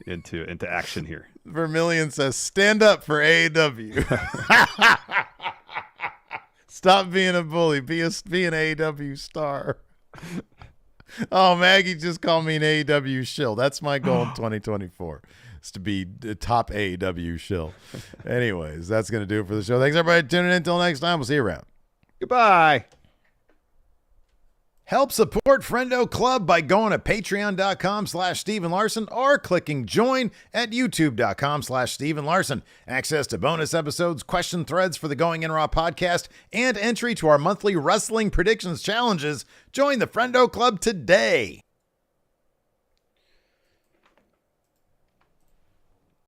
into action here. Vermilion says, stand up for AEW. Stop being a bully. Be an AEW star. Oh, Maggie just called me an AEW shill. That's my goal in 2024. Is to be the top AEW shill. Anyways, that's going to do it for the show. Thanks, everybody, for tuning in. Until next time, we'll see you around. Goodbye. Help support Friendo Club by going to patreon.com/Steven Larson or clicking join at youtube.com/Steven Larson. Access to bonus episodes, question threads for the Going In Raw podcast, and entry to our monthly wrestling predictions challenges. Join the Friendo Club today.